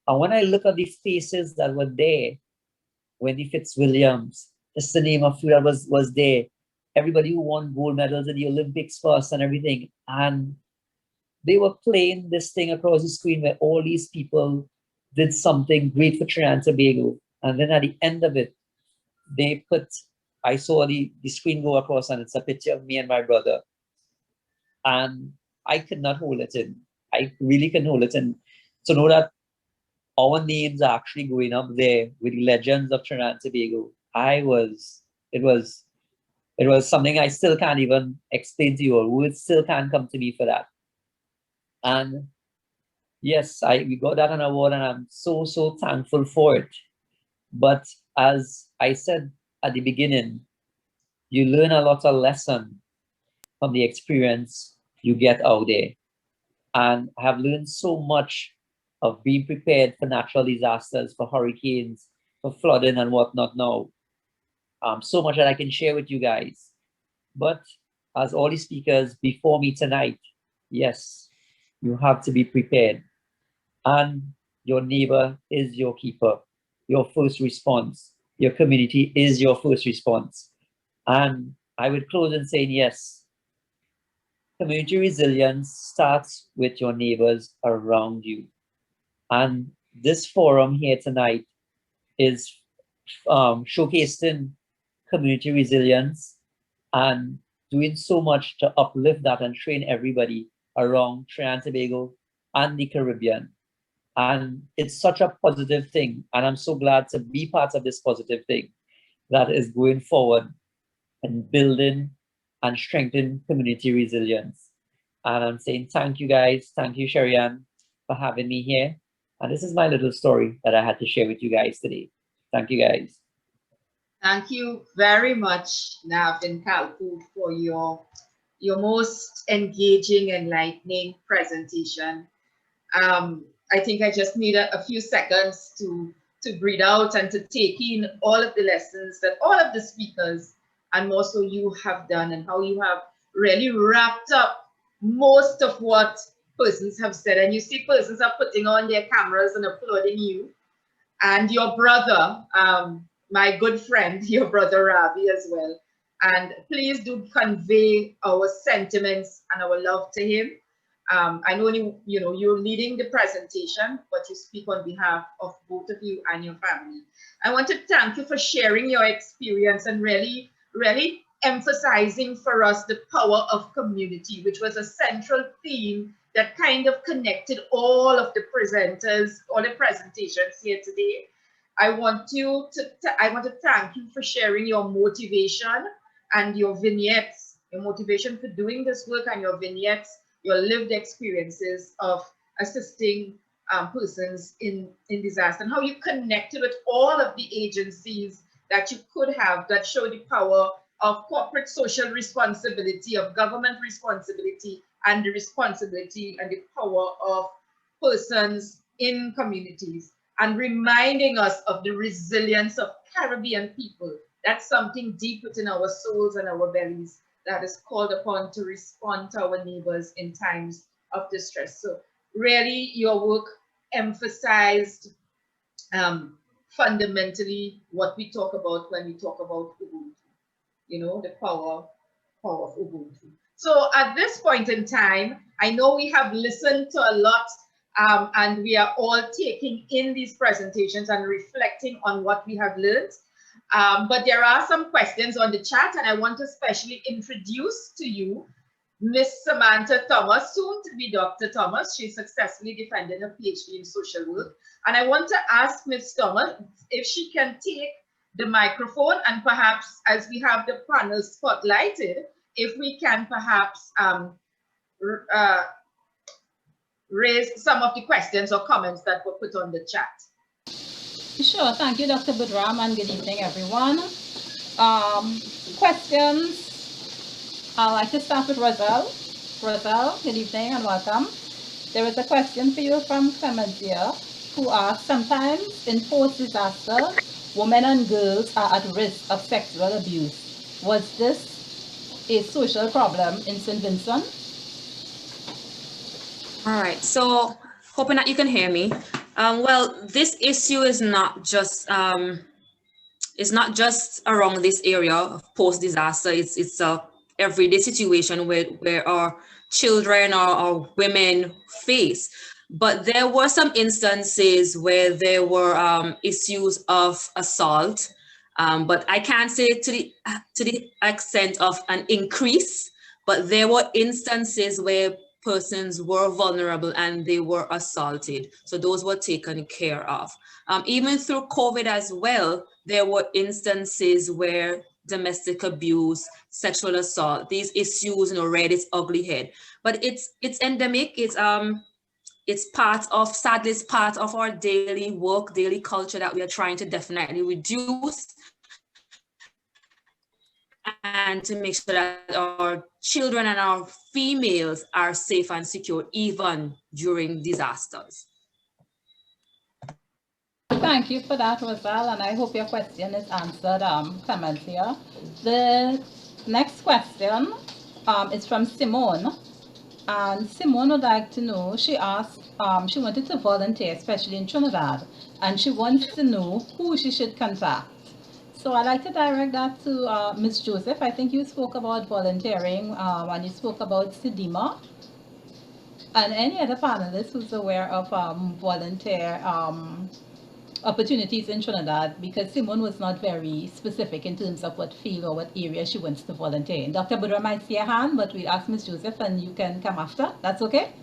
And when I look at the faces that were there, Wendy Fitzwilliams, just the name of a few that was there, everybody who won gold medals in the Olympics first and everything, and they were playing this thing across the screen where all these people did something great for Trinidad and Tobago. And then at the end of it, they put, I saw the screen go across and it's a picture of me and my brother. And I could not hold it in. I really couldn't hold it in. To know that our names are actually going up there with the legends of Trinidad and Tobago, it was something I still can't even explain to you, or words still can't come to me for that. And yes, we got that an award, and I'm so thankful for it. But as I said at the beginning, you learn a lot of lesson from the experience you get out there. And I have learned so much of being prepared for natural disasters, for hurricanes, for flooding and whatnot now. So much that I can share with you guys. But as all the speakers before me tonight, yes, you have to be prepared. And your neighbor is your keeper, your first response. Your community is your first response. And I would close in saying, yes, community resilience starts with your neighbors around you. And this forum here tonight is showcasing community resilience and doing so much to uplift that and train everybody around Trinidad and Tobago and the Caribbean. And it's such a positive thing. And I'm so glad to be part of this positive thing that is going forward and building and strengthening community resilience. And I'm saying thank you guys. Thank you, Sherry-Ann, for having me here. And this is my little story that I had to share with you guys today. Thank you, guys. Thank you very much, Nav and Kalpu, for your most engaging, enlightening presentation. I think I just need a few seconds to breathe out and to take in all of the lessons that all of the speakers and more so you have done, and how you have really wrapped up most of what persons have said. And you see persons are putting on their cameras and applauding you. And your brother, my good friend, your brother Ravi as well. And please do convey our sentiments and our love to him. I know you're leading the presentation, but you speak on behalf of both of you and your family. I want to thank you for sharing your experience and really emphasizing for us the power of community, which was a central theme that kind of connected all of the presenters, all the presentations here today. I want to thank you for sharing your motivation and your vignettes, your motivation for doing this work, and your vignettes, your lived experiences of assisting persons in disaster, and how you connected with all of the agencies that you could have that show the power of corporate social responsibility, of government responsibility, and the responsibility and the power of persons in communities, and reminding us of the resilience of Caribbean people. That's something deep within our souls and our bellies that is called upon to respond to our neighbors in times of distress. So really, your work emphasized fundamentally what we talk about when we talk about Ubuntu, the power of Ubuntu. So at this point in time, I know we have listened to a lot and we are all taking in these presentations and reflecting on what we have learned. But there are some questions on the chat, and I want to especially introduce to you Miss Samantha Thomas, soon to be Dr. Thomas. She's successfully defending a PhD in social work. And I want to ask Ms. Thomas if she can take the microphone, and perhaps as we have the panel spotlighted, if we can perhaps raise some of the questions or comments that were put on the chat. Sure, thank you, Dr. Budram, and good evening, everyone. Questions? I'd like to start with Roselle. Roselle, good evening and welcome. There is a question for you from Clemencia, who asks, sometimes in post-disaster, women and girls are at risk of sexual abuse. Was this a social problem in St. Vincent? All right, so hoping that you can hear me. Well, this issue is not just around this area of post-disaster. It's a everyday situation where our children or our women face. But there were some instances where there were issues of assault, but I can't say to the extent of an increase. But there were instances where persons were vulnerable and they were assaulted. So those were taken care of. Even through COVID as well, there were instances where domestic abuse, sexual assault, these issues, reared its ugly head. But it's endemic. It's part of, sadly, it's part of our daily work, daily culture that we are trying to definitely reduce, and to make sure that our children and our females are safe and secure even during disasters. Thank you for that, Roselle, and I hope your question is answered, Clemencia. The next question is from Simone. And Simone would like to know, she asked, she wanted to volunteer, especially in Trinidad, and she wants to know who she should contact. So I'd like to direct that to Ms. Joseph. I think you spoke about volunteering and you spoke about SEDIMA. And any other panelist who's aware of volunteer opportunities in Trinidad, because Simone was not very specific in terms of what field or what area she wants to volunteer in. Dr. Budra might see a hand, but we'll ask Ms. Joseph and you can come after. That's okay?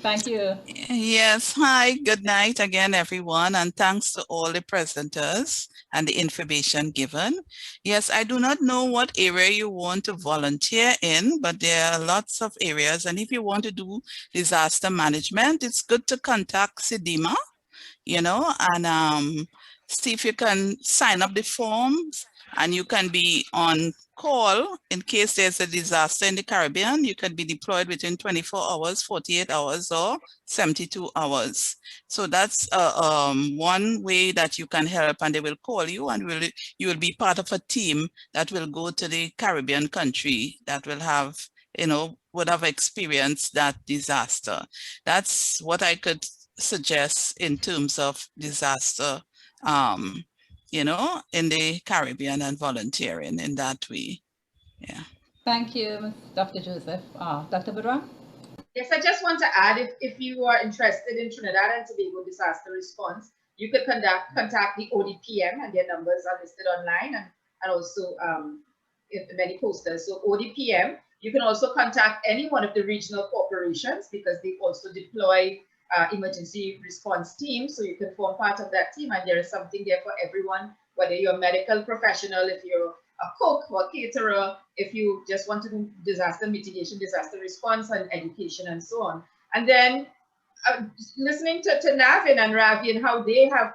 Thank you. Yes, hi, good night again, everyone, and thanks to all the presenters and the information given. Yes, I do not know what area you want to volunteer in, but there are lots of areas, and if you want to do disaster management, it's good to contact SEDIMA, and see if you can sign up the forms, and you can be on call in case there's a disaster in the Caribbean. You can be deployed within 24 hours, 48 hours, or 72 hours. So that's one way that you can help, and they will call you, and you will be part of a team that will go to the Caribbean country that will have, would have experienced that disaster. That's what I could suggest in terms of disaster, in the Caribbean and volunteering in that way. Yeah. Thank you, Dr. Joseph. Dr. Budra? Yes, I just want to add, if you are interested in Trinidad and Tobago disaster response, you could contact the ODPM, and their numbers are listed online and also in many posters. So ODPM, you can also contact any one of the regional corporations because they also deploy emergency response teams. So you can form part of that team, and there is something there for everyone, whether you're a medical professional, if you're a cook or a caterer, if you just want to do disaster mitigation, disaster response, and education, and so on. And then listening to Navin and Ravi and how they have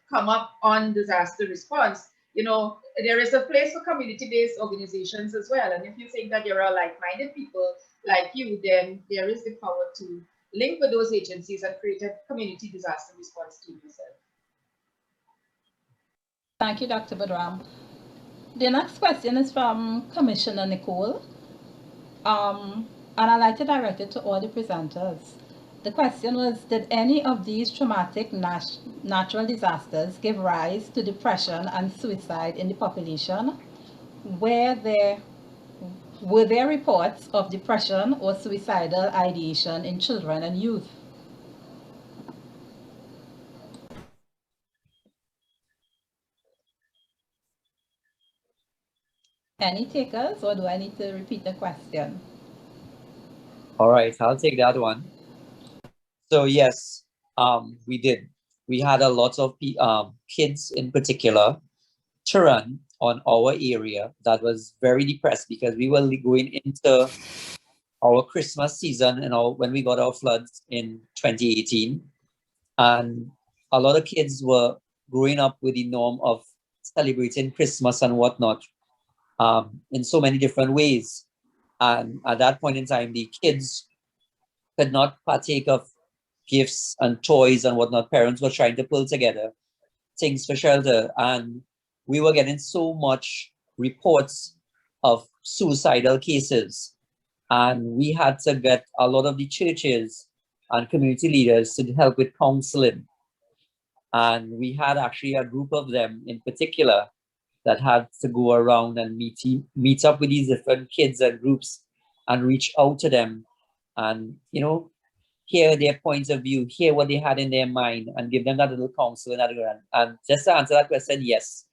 come up on disaster response, there is a place for community-based organizations as well. And if you think that there are like-minded people like you, then there is the power to link with those agencies and create a community disaster response team yourself. Thank you, Dr. Budram. The next question is from Commissioner Nicole, and I'd like to direct it to all the presenters. The question was, did any of these traumatic natural disasters give rise to depression and suicide in the population? Were there reports of depression or suicidal ideation in children and youth? Any takers, or do I need to repeat the question? All right, I'll take that one. So yes, we did. We had a lot of kids in particular terrain on our area that was very depressed because we were going into our Christmas season, when we got our floods in 2018. And a lot of kids were growing up with the norm of celebrating Christmas and whatnot in so many different ways. And at that point in time, the kids could not partake of gifts and toys and whatnot. Parents were trying to pull together things for shelter. And we were getting so much reports of suicidal cases. And we had to get a lot of the churches and community leaders to help with counseling. And we had actually a group of them in particular that had to go around and meet up with these different kids and groups and reach out to them and, hear their points of view, hear what they had in their mind, and give them that little counsel and just to answer that question, yes,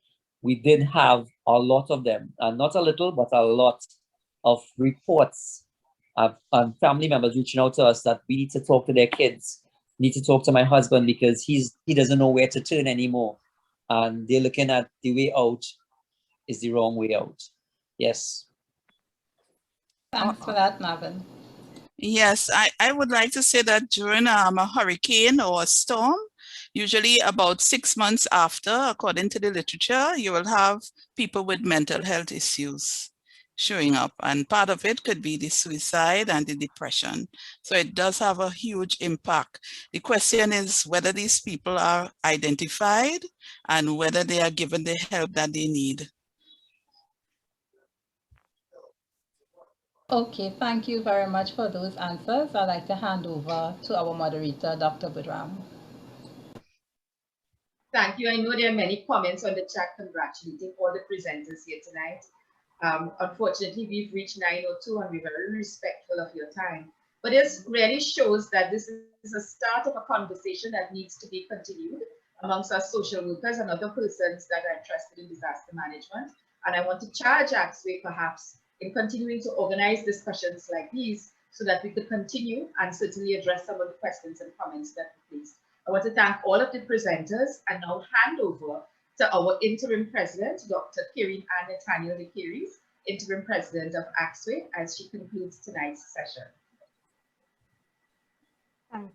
we did have a lot of them, and not a little, but a lot of reports of family members reaching out to us that we need to talk to their kids, need to talk to my husband because he doesn't know where to turn anymore, and they're looking at the way out is the wrong way out. Yes. Thanks for that, Navin. Yes, I would like to say that during a hurricane or a storm, usually about 6 months after, according to the literature, you will have people with mental health issues showing up. And part of it could be the suicide and the depression. So it does have a huge impact. The question is whether these people are identified and whether they are given the help that they need. Okay, thank you very much for those answers. I'd like to hand over to our moderator, Dr. Budram. Thank you. I know there are many comments on the chat congratulating all the presenters here tonight. Unfortunately, we've reached 9:02 and we're very respectful of your time. But this really shows that this is a start of a conversation that needs to be continued amongst our social workers and other persons that are interested in disaster management. And I want to charge ACSWE perhaps in continuing to organize discussions like these so that we could continue and certainly address some of the questions and comments that we placed. I want to thank all of the presenters and now hand over to our interim president, Dr. Kirin Ann Nathaniel Lekiris, interim president of ACSWE, as she concludes tonight's session. Thank